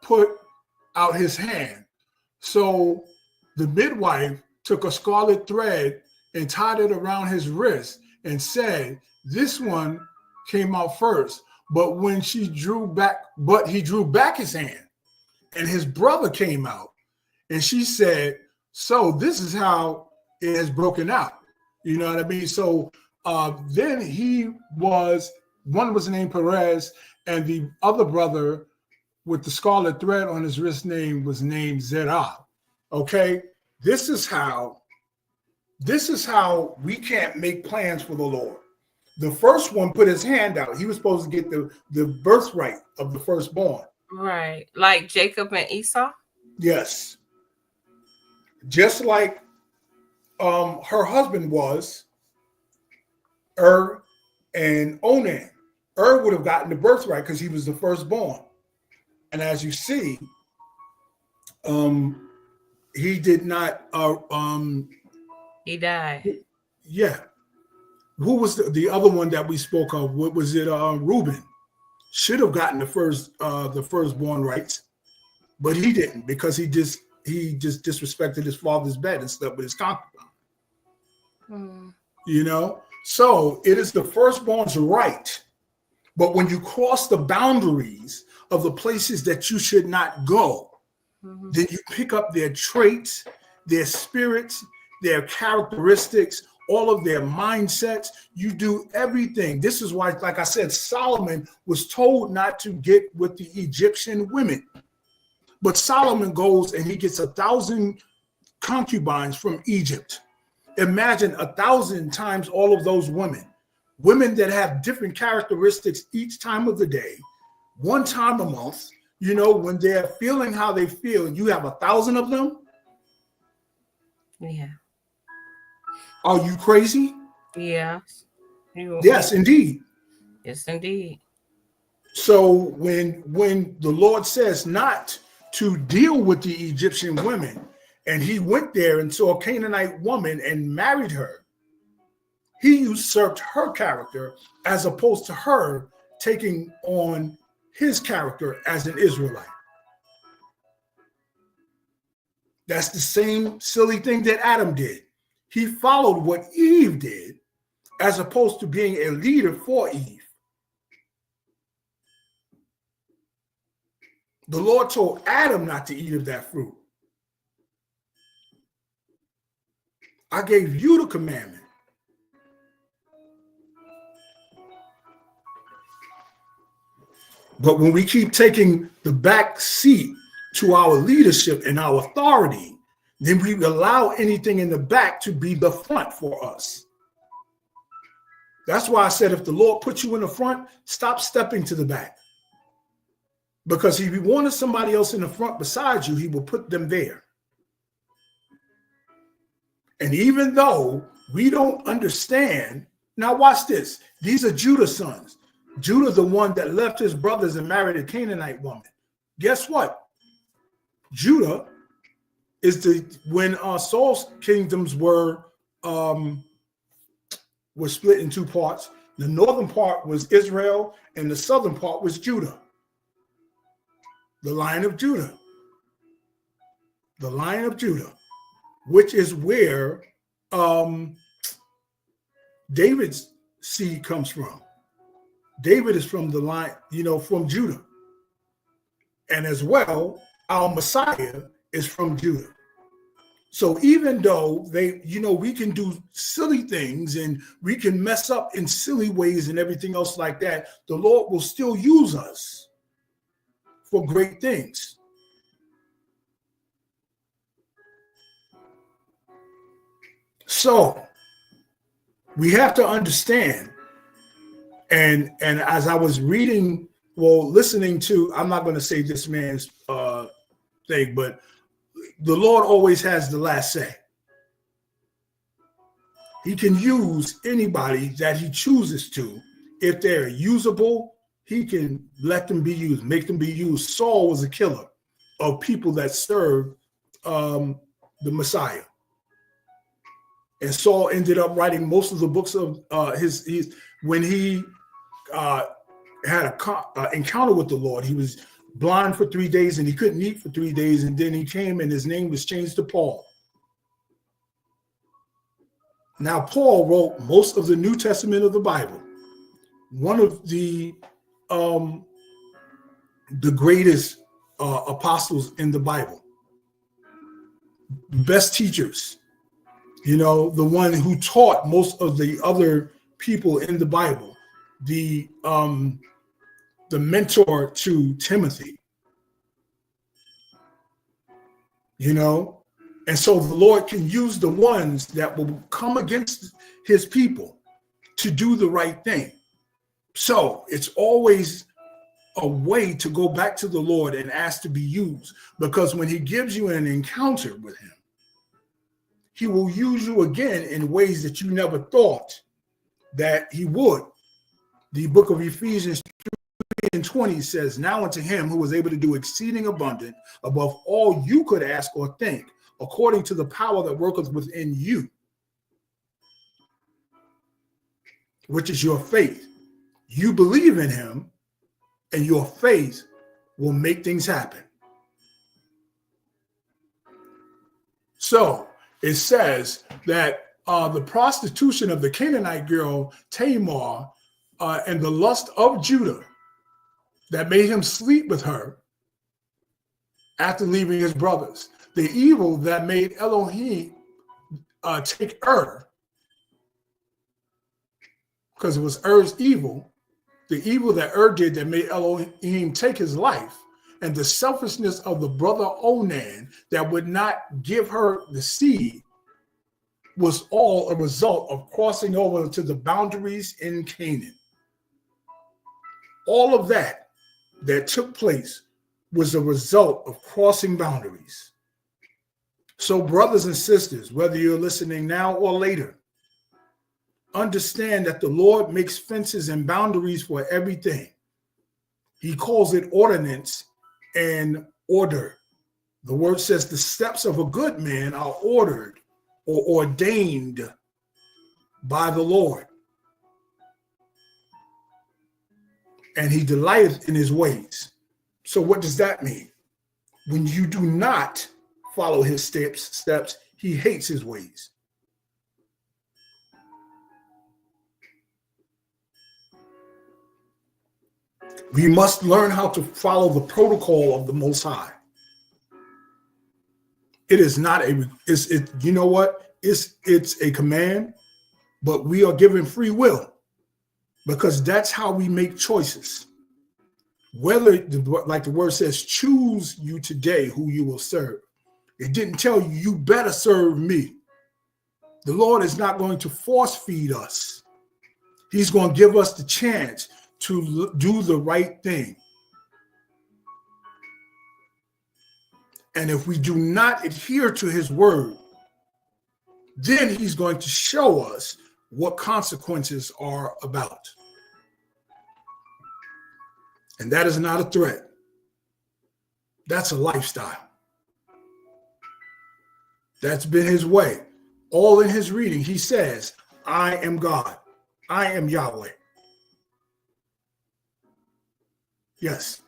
put out his hand. So the midwife took a scarlet thread and tied it around his wrist and said, "This one came out first." But when he drew back his hand, and his brother came out, and she said, "So this is how it has broken out." You know what I mean? So then one was named Perez, and the other brother with the scarlet thread on his wrist name was named Zerah. Okay, this is how we can't make plans for the Lord. The first one put his hand out. He was supposed to get the birthright of the firstborn. Right, like Jacob and Esau. Yes, just like her husband was and Onan. Would have gotten the birthright because he was the firstborn. And as you see, he did not. He died. Yeah. Who was the other one that we spoke of? What was it? Reuben should have gotten the firstborn rights, but he didn't because he just disrespected his father's bed and slept with his concubine. You know, so it is the firstborn's right. But when you cross the boundaries of the places that you should not go, then you pick up their traits, their spirits, their characteristics, all of their mindsets. You do everything. This is why, like I said, Solomon was told not to get with the Egyptian women. But Solomon goes and he gets 1,000 concubines from Egypt. Imagine 1,000 times all of those women that have different characteristics each time of the day, one time a month, you know, when they're feeling how they feel, you have 1,000 of them. Yeah. Are you crazy? Yeah. Yes, indeed. Yes, indeed. So when the Lord says not to deal with the Egyptian women, and he went there and saw a Canaanite woman and married her, he usurped her character as opposed to her taking on his character as an Israelite. That's the same silly thing that Adam did. He followed what Eve did as opposed to being a leader for Eve. The Lord told Adam not to eat of that fruit. I gave you the commandment. But when we keep taking the back seat to our leadership and our authority, then we allow anything in the back to be the front for us. That's why I said if the Lord puts you in the front, stop stepping to the back. Because if he wanted somebody else in the front beside you, he will put them there. And even though we don't understand, now watch this. These are Judah's sons. Judah, the one that left his brothers and married a Canaanite woman. Guess what? Judah is when Saul's kingdoms were split in two parts. The northern part was Israel, and the southern part was Judah. The line of Judah. The line of Judah, which is where David's seed comes from. David is from the line, from Judah. And as well, our Messiah is from Judah. So even though we can do silly things and we can mess up in silly ways and everything else like that, the Lord will still use us for great things. So we have to understand, and as I was reading, listening to, I'm not going to say this man's thing, but the Lord always has the last say. He can use anybody that he chooses to. If they're usable, he can let them be used, make them be used. Saul was a killer of people that served the Messiah. And Saul ended up writing most of the books of his when he had an encounter with the Lord. He was blind for 3 days and he couldn't eat for 3 days. And then he came and his name was changed to Paul. Now, Paul wrote most of the New Testament of the Bible. One of the greatest apostles in the Bible. Best teachers. The one who taught most of the other people in the Bible. The mentor to Timothy. And so the Lord can use the ones that will come against his people to do the right thing. So it's always a way to go back to the Lord and ask to be used, because when he gives you an encounter with him, he will use you again in ways that you never thought that he would. The book of Ephesians 3:20 says, now unto him who was able to do exceeding abundant above all you could ask or think, according to the power that worketh within you, which is your faith. You believe in him, and your faith will make things happen. So it says that the prostitution of the Canaanite girl Tamar and the lust of Judah that made him sleep with her after leaving his brothers, the evil that made Elohim take because it was evil, the evil that did that made Elohim take his life, and the selfishness of the brother Onan that would not give her the seed, was all a result of crossing over to the boundaries in Canaan. All of that took place was a result of crossing boundaries. So brothers and sisters, whether you're listening now or later, understand that the Lord makes fences and boundaries for everything. He calls it ordinance and order. The word says the steps of a good man are ordered or ordained by the Lord. And he delighteth in his ways. So what does that mean? When you do not follow his steps, he hates his ways. We must learn how to follow the protocol of the Most High. It is not you know what? It's a command, but we are given free will, because that's how we make choices. Whether, like the word says, choose you today who you will serve. It didn't tell you, you better serve me. The Lord is not going to force feed us. He's going to give us the chance to do the right thing. And if we do not adhere to his word, then he's going to show us what consequences are about. And that is not a threat. That's a lifestyle. That's been his way. All in his reading, he says, I am God. I am Yahweh. Yes.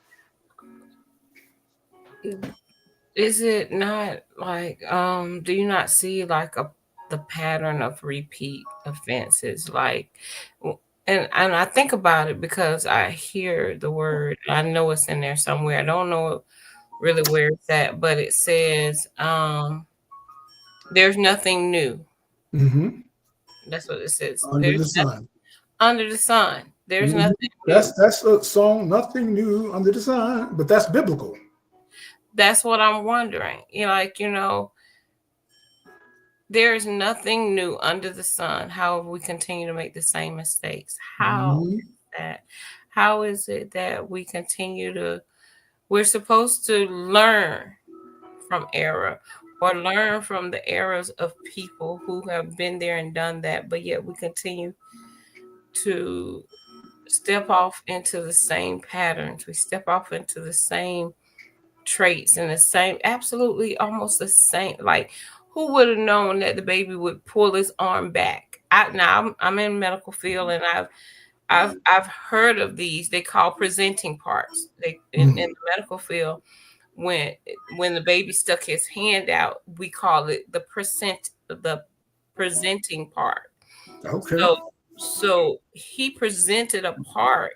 Is it not like, do you not see like the pattern of repeat offenses? Like, and I think about it because I hear the word, I know it's in there somewhere. I don't know really where it's at, but it says, there's nothing new. Mm-hmm. That's what it says. Under There's the nothing sun. under the sun. There's Mm-hmm. nothing new. That's a song, nothing new under the sun, but that's biblical. That's what I'm wondering. There's nothing new under the sun. However, we continue to make the same mistakes. How Mm-hmm. is that? How is it that we continue to, we're supposed to learn from error or learn from the errors of people who have been there and done that, but yet we continue to step off into the same patterns. We step off into the same traits and the same, absolutely almost the same. Like, who would have known that the baby would pull his arm back? I'm in medical field, and I've heard of these. They call presenting parts. They in the medical field, when the baby stuck his hand out, we call it the presenting part. Okay. So he presented a part,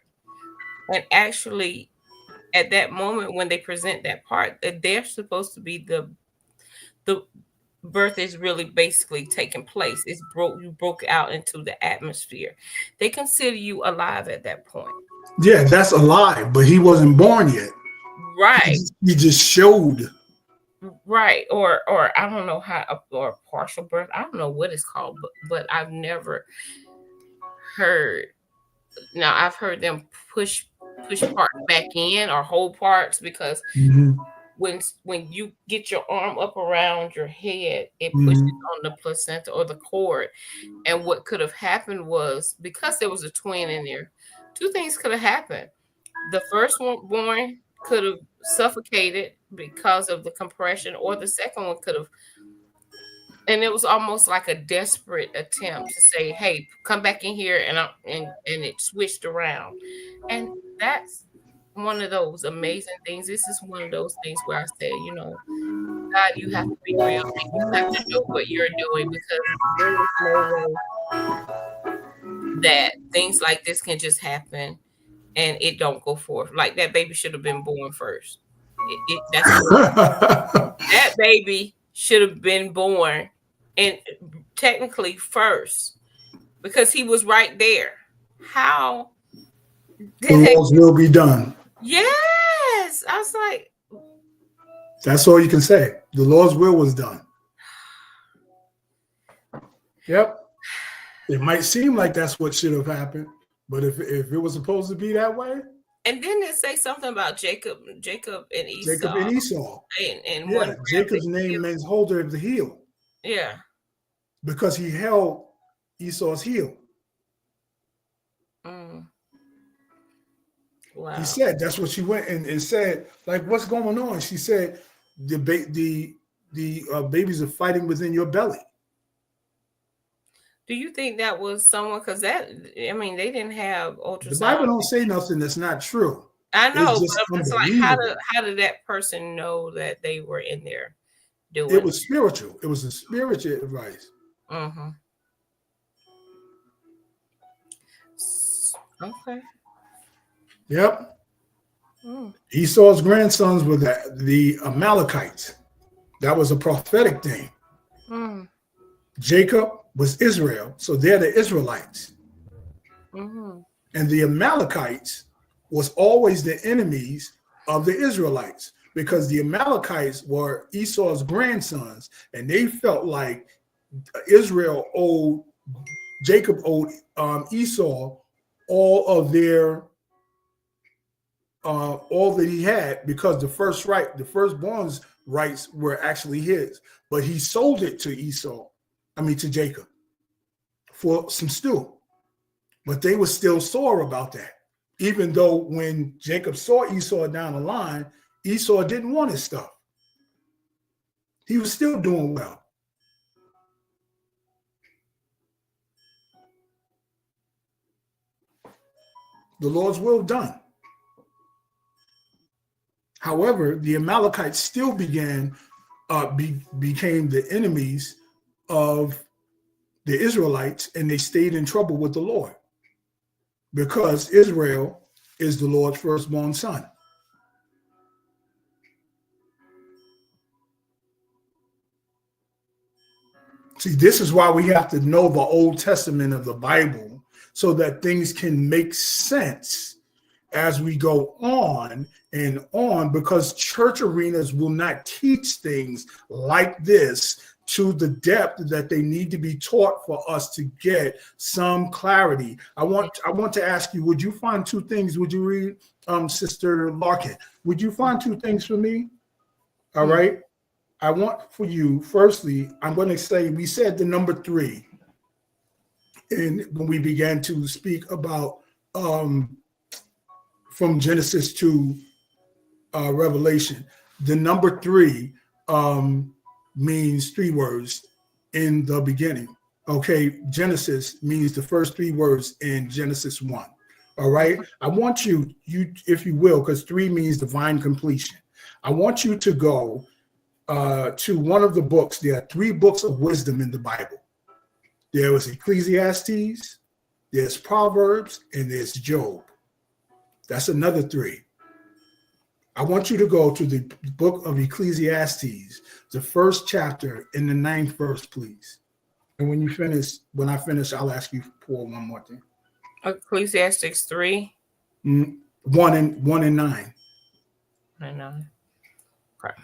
and actually at that moment when they present that part, that they're supposed to be the birth is really basically taking place. You broke out into the atmosphere. They consider you alive at that point. Yeah, that's alive, but he wasn't born yet. Right. He just showed. Right. Or I don't know how, or partial birth. I don't know what it's called, but I've never heard. Now I've heard them push parts back in or hold parts, because Mm-hmm. when you get your arm up around your head, it pushes Mm-hmm. on the placenta or the cord. And what could have happened was, because there was a twin in there, two things could have happened. The first one born could have suffocated because of the compression, or the second one could have, and it was almost like a desperate attempt to say, "Hey, come back in here," and it switched around. And that's one of those amazing things. This is one of those things where I say, God, you have to be real, and you have to know what you're doing, because there is no way that things like this can just happen and it don't go forth. Like, that baby should have been born first. That's what that baby should have been born, and technically first, because he was right there. How The did they? Lord's will be done. Yes, I was like, That's all you can say. The Lord's will was done. Yep. It might seem like that's what should have happened, but if it was supposed to be that way, and then they say something about Jacob and Esau. Jacob and Esau. And one Yeah, Jacob's name means holder of the heel, yeah. because he held Esau's heel. Wow. He said that's what she went and said. Like, what's going on? She said the babies are fighting within your belly. Do you think that was someone? Because they didn't have ultrasound. The Bible don't say nothing that's not true. I know, It's just but it's like, how did that person know that they were in there doing it? Was spiritual. It was a spiritual advice. Mm-hmm. Okay. Yep. Esau's grandsons were the Amalekites. That was a prophetic thing. Jacob was Israel, so they're the Israelites. And the Amalekites was always the enemies of the Israelites, because the Amalekites were Esau's grandsons, and they felt like Jacob owed Esau all that he had, because the firstborn's rights were actually his, but he sold it to to Jacob for some stew. But they were still sore about that, even though when Jacob saw Esau down the line, Esau didn't want his stuff. He was still doing well. The Lord's will done. However, the Amalekites still became the enemies of the Israelites, and they stayed in trouble with the Lord, because Israel is the Lord's firstborn son. See, this is why we have to know the Old Testament of the Bible so that things can make sense as we go on and on, because church arenas will not teach things like this to the depth that they need to be taught for us to get some clarity. I want to ask you, would you find two things? Would you read, Sister Larkin? Would you find two things for me? All right. I want for you, firstly, I'm going to say, we said the number 3. And when we began to speak about from Genesis to Revelation, the number 3 means 3 words: in the beginning. Okay, Genesis means the first 3 words in Genesis 1. All right, I want you, if you will, because 3 means divine completion. I want you to go to one of the books. There are 3 books of wisdom in the Bible. There was Ecclesiastes, there's Proverbs, and there's Job. That's another 3. I want you to go to the book of Ecclesiastes, the 1st chapter, in the 9th verse, please. And when I finish, I'll ask you for one more thing. Ecclesiastes 3. 1 and 9. 1 and 9. Okay.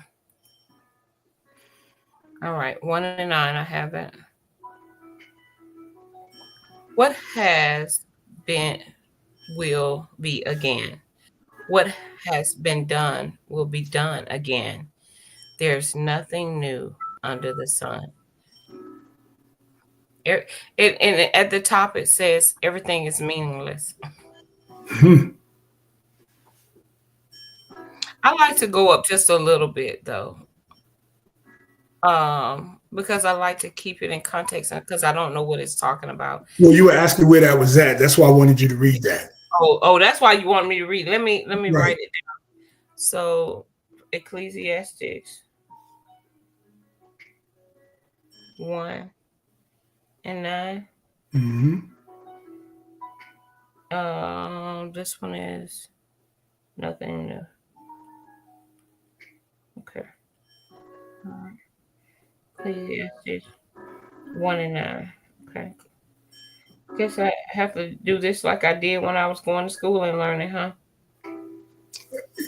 All right, 1 and 9. I have it. What has been will be again. What has been done will be done again. There's nothing new under the sun. And at the top it says everything is meaningless. I like to go up just a little bit though, because I like to keep it in context, because I don't know what it's talking about. Well, you were asking where that was at. That's why I wanted you to read that. Oh, that's why you want me to read. Let me write it down. So Ecclesiastes 1 and 9. This one is nothing new. Okay. Ecclesiastes 1 and 9. Okay. Guess I have to do this like I did when I was going to school and learning, huh?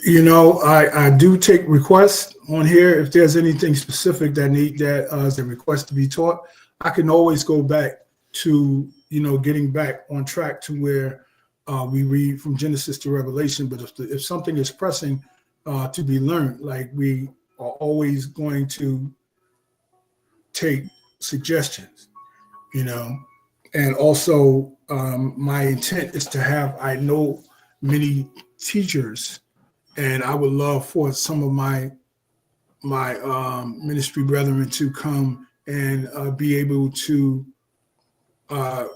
You know, I do take requests on here. If there's anything specific that as a request to be taught, I can always go back to, getting back on track to where we read from Genesis to Revelation. But if something is pressing to be learned, like, we are always going to take suggestions, and also my intent is to have, I know many teachers, and I would love for some of my ministry brethren to come and be able to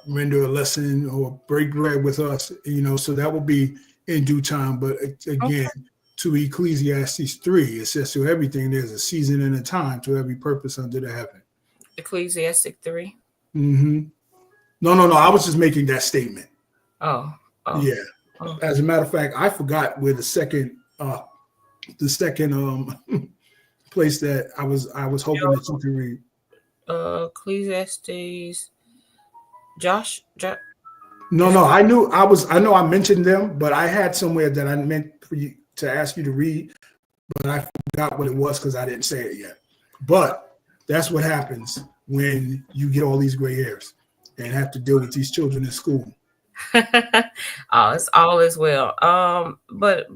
render a lesson or break bread with us, so that will be in due time. But again, to Ecclesiastes 3, it says, to everything there's a season and a time, to every purpose under the heaven. Ecclesiastes 3. No, I was just making that statement. Oh. Yeah. As a matter of fact, I forgot where the second place that I was hoping that you could read. Ecclesiastes. Josh. No, I know I mentioned them, but I had somewhere that I meant for you to ask you to read, but I forgot what it was because I didn't say it yet. But that's what happens when you get all these gray hairs and have to deal with these children in school. Oh, it's all as well. But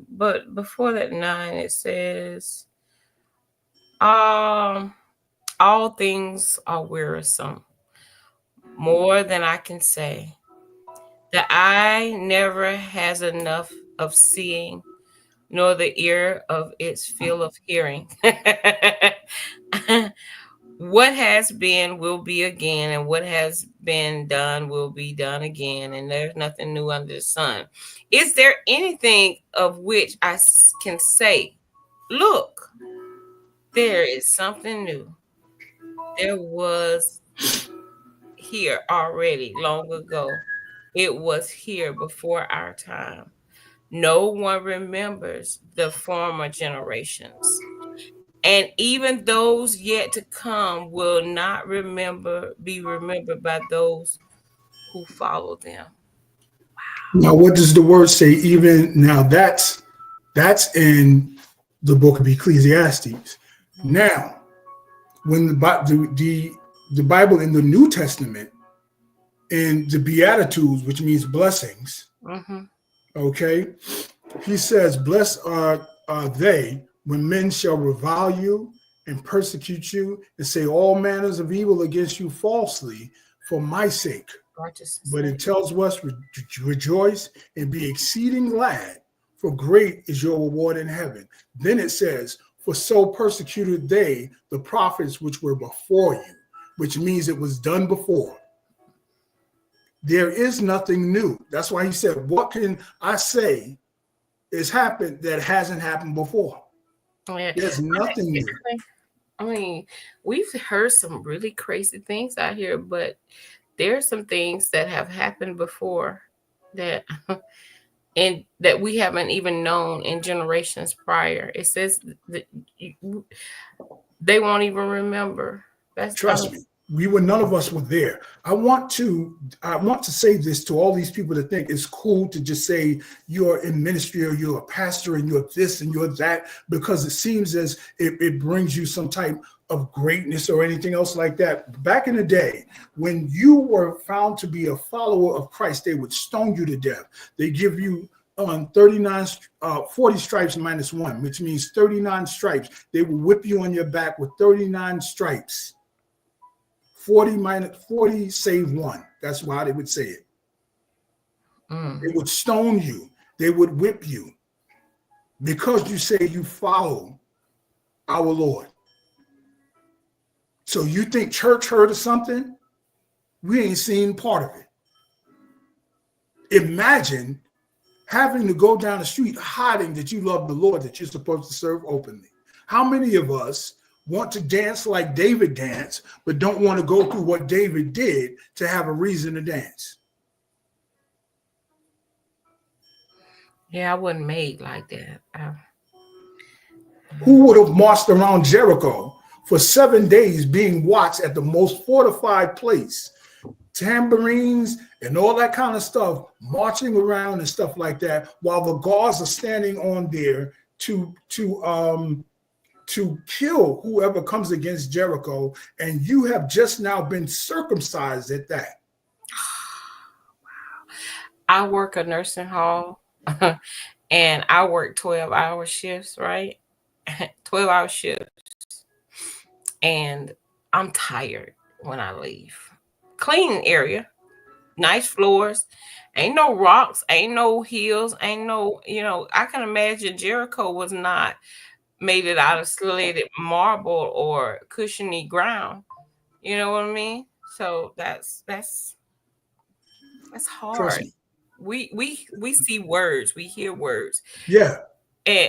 before that 9, it says, all things are wearisome, more than I can say. The eye never has enough of seeing, nor the ear of its fill of hearing. What has been will be again, and what has been done will be done again, and there's nothing new under the sun. Is there anything of which I can say, look, there is something new? There was here already long ago. It was here before our time. No one remembers the former generations. And even those yet to come will not be remembered by those who follow them. Now, what does the word say? Even now, that's in the book of Ecclesiastes. Now, when the Bible in the New Testament, in the Beatitudes, which means blessings, okay, he says, "Blessed are they when men shall revile you and persecute you and say all manners of evil against you falsely for my sake." But it tells us, rejoice and be exceeding glad, for great is your reward in heaven. Then it says, for so persecuted they the prophets which were before you, which means it was done before. There is nothing new. That's why he said, what can I say has happened that hasn't happened before? There's nothing new. I mean, we've heard some really crazy things out here, but there are some things that have happened before that and that we haven't even known in generations prior. It says that they won't even remember. Trust me. None of us were there. I want to say this to all these people that think it's cool to just say you're in ministry or you're a pastor and you're this and you're that, because it seems as it brings you some type of greatness or anything else like that. Back in the day, when you were found to be a follower of Christ, they would stone you to death. They give you 40 stripes minus one, which means 39 stripes. They will whip you on your back with 39 stripes. 40 minus 40 save one. That's why they would say it. They would stone you. They would whip you because you say you follow our Lord. So you think church heard of something? We ain't seen part of it. Imagine having to go down the street hiding that you love the Lord that you're supposed to serve openly. How many of us want to dance like David danced, but don't want to go through what David did to have a reason to dance? Yeah, I wasn't made like that. Who would have marched around Jericho for 7 days being watched at the most fortified place? Tambourines and all that kind of stuff, marching around and stuff like that, while the guards are standing on there to kill whoever comes against Jericho, and you have just now been circumcised at that. I work a nursing home and I work 12-hour shifts, right? 12-hour shifts. And I'm tired when I leave. Clean area, nice floors, ain't no rocks, ain't no hills, ain't no, I can imagine Jericho was not made it out of slated marble or cushiony ground. You know what I mean? So that's hard. We see words, we hear words. Yeah.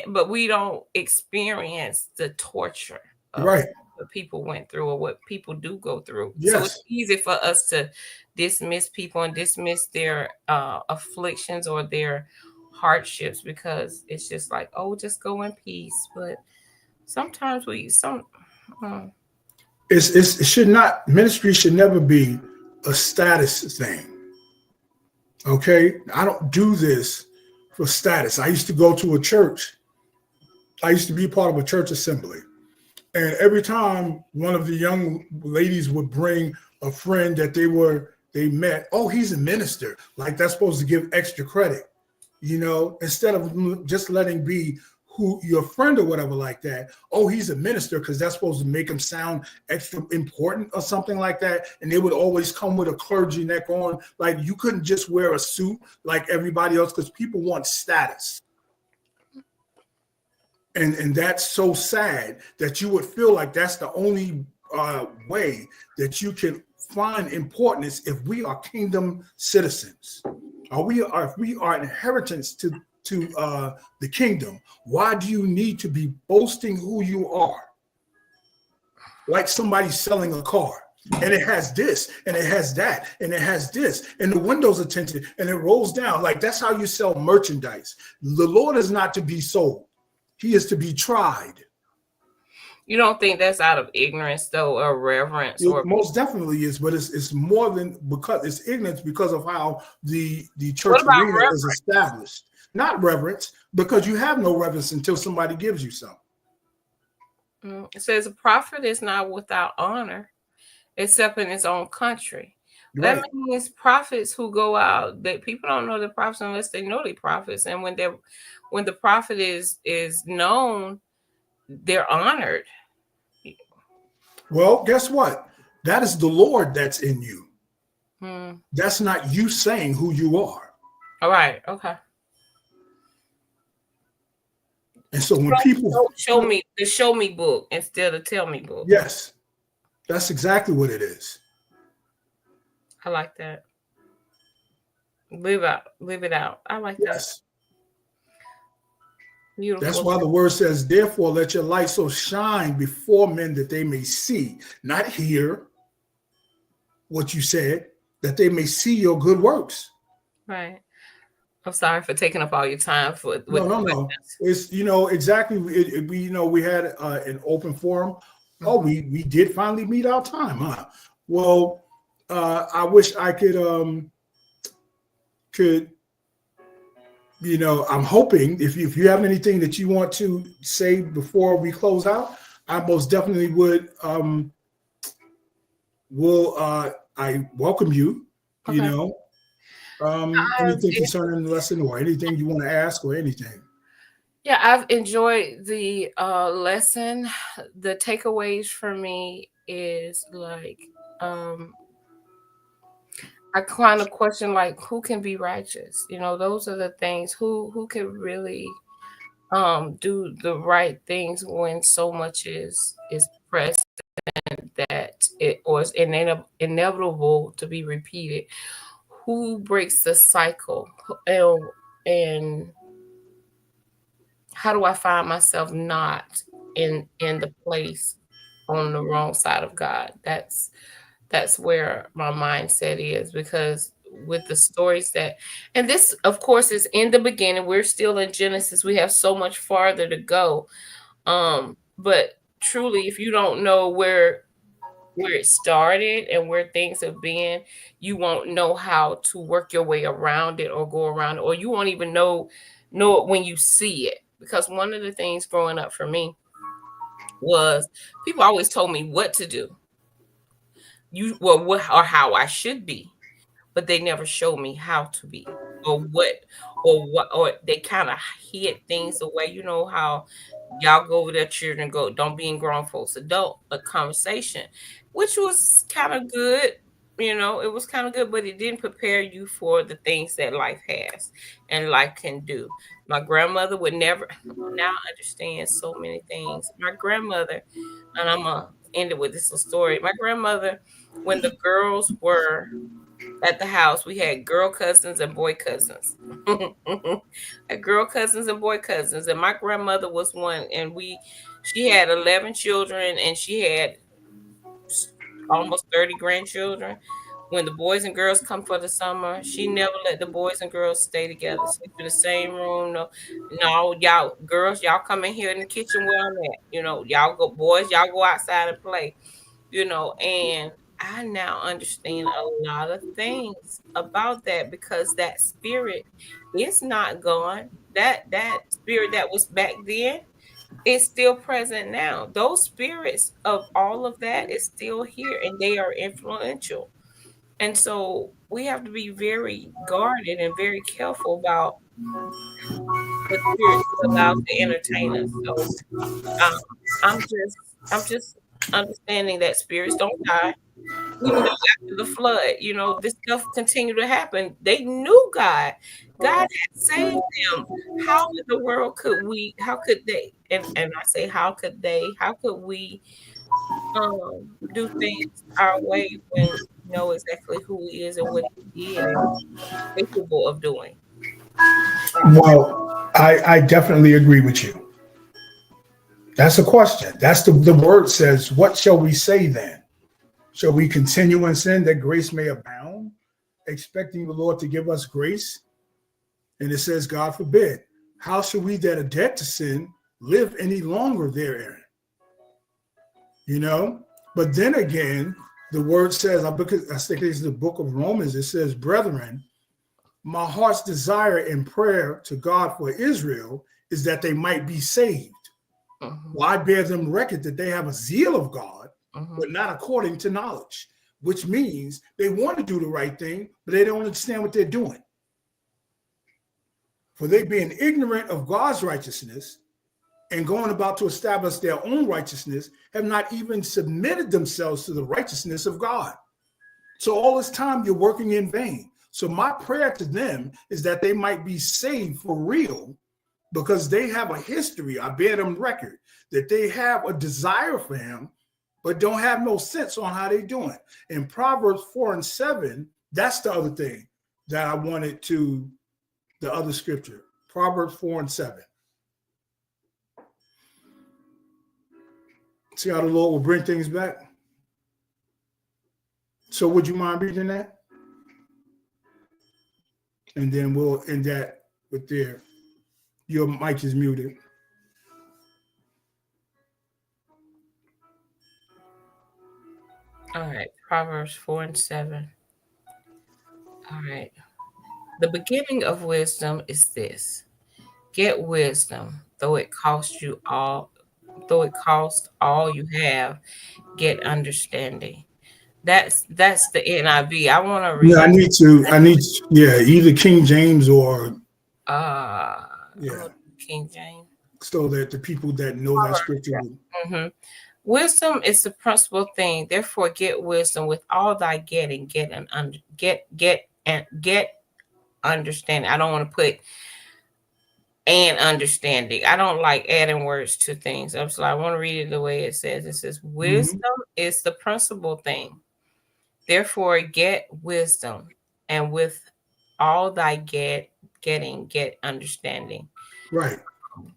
But we don't experience the torture of right. what people went through or what people do go through. Yes. So it's easy for us to dismiss people and dismiss their afflictions or their hardships because it's just like, oh, just go in peace. But sometimes it should not, ministry should never be a status thing. Okay, I don't do this for status. I used to go to a church. I used to be part of a church assembly. And every time one of the young ladies would bring a friend that they met, oh, he's a minister. Like that's supposed to give extra credit, instead of just letting be who your friend or whatever like that. Oh, he's a minister because that's supposed to make him sound extra important or something like that. And they would always come with a clergy neck on. Like you couldn't just wear a suit like everybody else because people want status. And that's so sad that you would feel like that's the only way that you can find importance if we are kingdom citizens. If we are inheritance to the kingdom, why do you need to be boasting who you are? Like somebody selling a car and it has this and it has that and it has this and the windows are tinted and it rolls down. Like that's how you sell merchandise. The Lord is not to be sold. He is to be tried. You don't think that's out of ignorance, though, or reverence, It or most definitely is, but it's more than because it's ignorance because of how the what church about arena is reverence? established. Not reverence, because you have no reverence until somebody gives you some. It says a prophet is not without honor, except in his own country. That Right. means prophets who go out, that people don't know the prophets unless they know the prophets. And when the prophet is known, they're honored. Well, guess what? That is the Lord that's in you. Hmm. That's not you saying who you are. All right. Okay. And so when people Show me the show me book instead of tell me book. yes, that's exactly what it is. I like that. Live it out. I like that. Yes. That's Beautiful. why the word says, therefore, let your light so shine before men that they may see, not hear what you said, that they may see your good works. Right. I'm sorry for taking up all your time with No, the no, no. questions. It's exactly. We had an open forum. Oh, Mhm. we did finally meet our time, huh? Well, I wish I could I'm hoping if you have anything that you want to say before we close out, I most definitely would. Will I welcome you? You Okay. know, I've anything concerning the lesson or anything you want to ask or anything. Yeah, I've enjoyed the lesson. The takeaways for me is like I kind of question like who can be righteous? Those are the things who can really do the right things when so much is present that it was inevitable to be repeated. Who breaks the cycle? And how do I find myself not in the place on the wrong side of God? That's where my mindset is, because with the stories and this of course is in the beginning. We're still in Genesis. We have so much farther to go. But truly, if you don't know where it started and where things have been, you won't know how to work your way around it or go around it, or you won't even know it when you see it. Because one of the things growing up for me was people always told me what to do. What or how I should be, but they never showed me how to be, or they kind of hid things away. You know how y'all go over their children, go, don't be in grown folks adult a conversation, which was kind of good. It was kind of good, but it didn't prepare you for the things that life has and life can do. My grandmother would never. Now I understand so many things. My grandmother, and I'm gonna end it with this little story. My grandmother, when the girls were at the house, we had girl cousins and boy cousins. Girl cousins and boy cousins. And my grandmother was one, and she had 11 children, and she had almost 30 grandchildren. When the boys and girls come for the summer, she never let the boys and girls stay together, sleep in the same room. No, no, y'all girls, y'all come in here in the kitchen where I'm at. Y'all go, boys, y'all go outside and play. And I now understand a lot of things about that, because that spirit is not gone. That spirit that was back then is still present now. Those spirits of all of that is still here, and they are influential. And so we have to be very guarded and very careful about the spirits we allow to entertain us. So um, I'm just understanding that spirits don't die. Even though after the flood, this stuff continued to happen. They knew God. God had saved them. How in the world how could they, and I say, how could we do things our way when we know exactly who he is and what he did and capable of doing? Well, I definitely agree with you. That's a question. That's the word says, what shall we say then? Shall we continue in sin that grace may abound, expecting the Lord to give us grace? And it says, God forbid. How shall we that are dead to sin live any longer therein? you know. But then again, the word says, because I think it's the book of Romans, it says, brethren, my heart's desire and prayer to God for Israel is that they might be saved. Well, I bear them record that they have a zeal of God, but not according to knowledge, which means they want to do the right thing, but they don't understand what they're doing. For they being ignorant of God's righteousness and going about to establish their own righteousness, have not even submitted themselves to the righteousness of God. So all this time you're working in vain. So my prayer to them is that they might be saved for real, because they have a history, I bear them record, that they have a desire for him, but don't have no sense on how they're doing. In Proverbs 4:7, that's the other thing that I wanted to, the other scripture, Proverbs 4:7. See how the Lord will bring things back? So would you mind reading that? And then we'll end that with there. Your mic is muted. All right, Proverbs 4:7. All right. The beginning of wisdom is this: get wisdom, though it cost all you have, get understanding. That's the NIV. I want to Yeah, read. either King James or King James. So that the people that know that scripture would. Wisdom is the principal thing. Therefore, get wisdom with all thy getting. Get understanding. I don't want to put and understanding. I don't like adding words to things. So I want to read it the way it says. It says, wisdom is the principal thing. Therefore, get wisdom, and with all thy getting, get understanding. Right.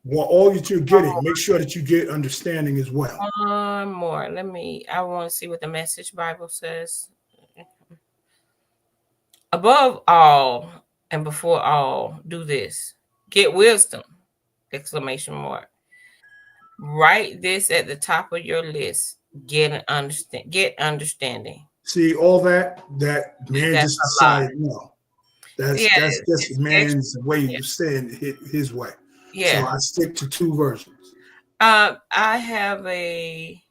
Well, all that you're getting, make sure that you get understanding as well. One more. I want to see what the Message Bible says. Above all and before all, do this. Get wisdom! Exclamation mark. Write this at the top of your list. Get understanding. See, all that man That's just decided, no. That's man's way of saying his way. Yeah. So I stick to two versions. I have a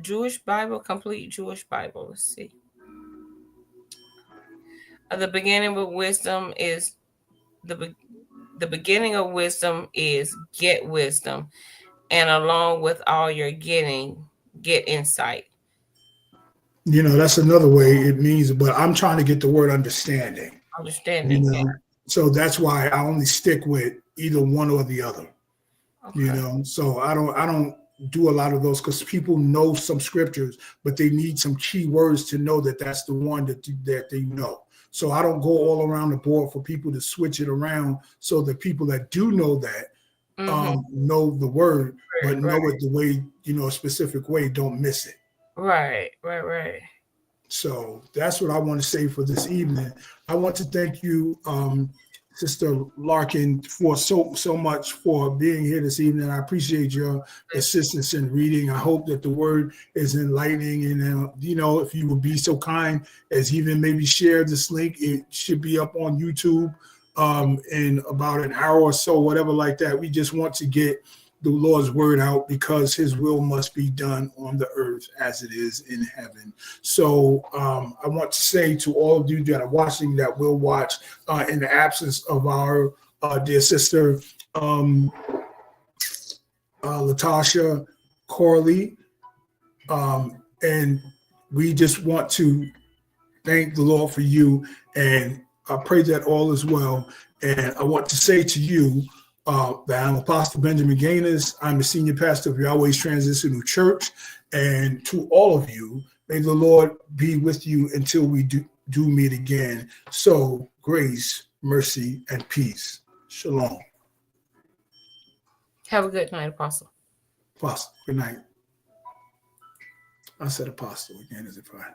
Jewish Bible, complete Jewish Bible. Let's see. The beginning of wisdom is the beginning of wisdom is get wisdom, and along with all your getting, get insight. You know, that's another way it means, but I'm trying to get the word understanding. Understanding. You know? Yeah. So that's why I only stick with either one or the other. Okay. You know, so I don't do a lot of those, because people know some scriptures, but they need some key words to know that that's the one that they know. So I don't go all around the board for people to switch it around, so the people that do know that know the word, but know it the way, a specific way, don't miss it. Right. So that's what I want to say for this evening. I want to thank you, Sister Larkin, for so much for being here this evening. I appreciate your assistance in reading. I hope that the word is enlightening. And, if you would be so kind as even maybe share this link, it should be up on YouTube in about an hour or so, whatever like that. We just want to get the Lord's word out, because his will must be done on the earth as it is in heaven. So I want to say to all of you that are watching, that will watch, in the absence of our dear sister, Latasha Corley, and we just want to thank the Lord for you, and I pray that all is well. And I want to say to you, that I'm Apostle Benjamin Gaines. I'm the senior pastor of Yahweh's Transitional Church. And to all of you, may the Lord be with you until we do meet again. So grace, mercy, and peace. Shalom. Have a good night, Apostle. Apostle, good night. I said apostle again, is it fine?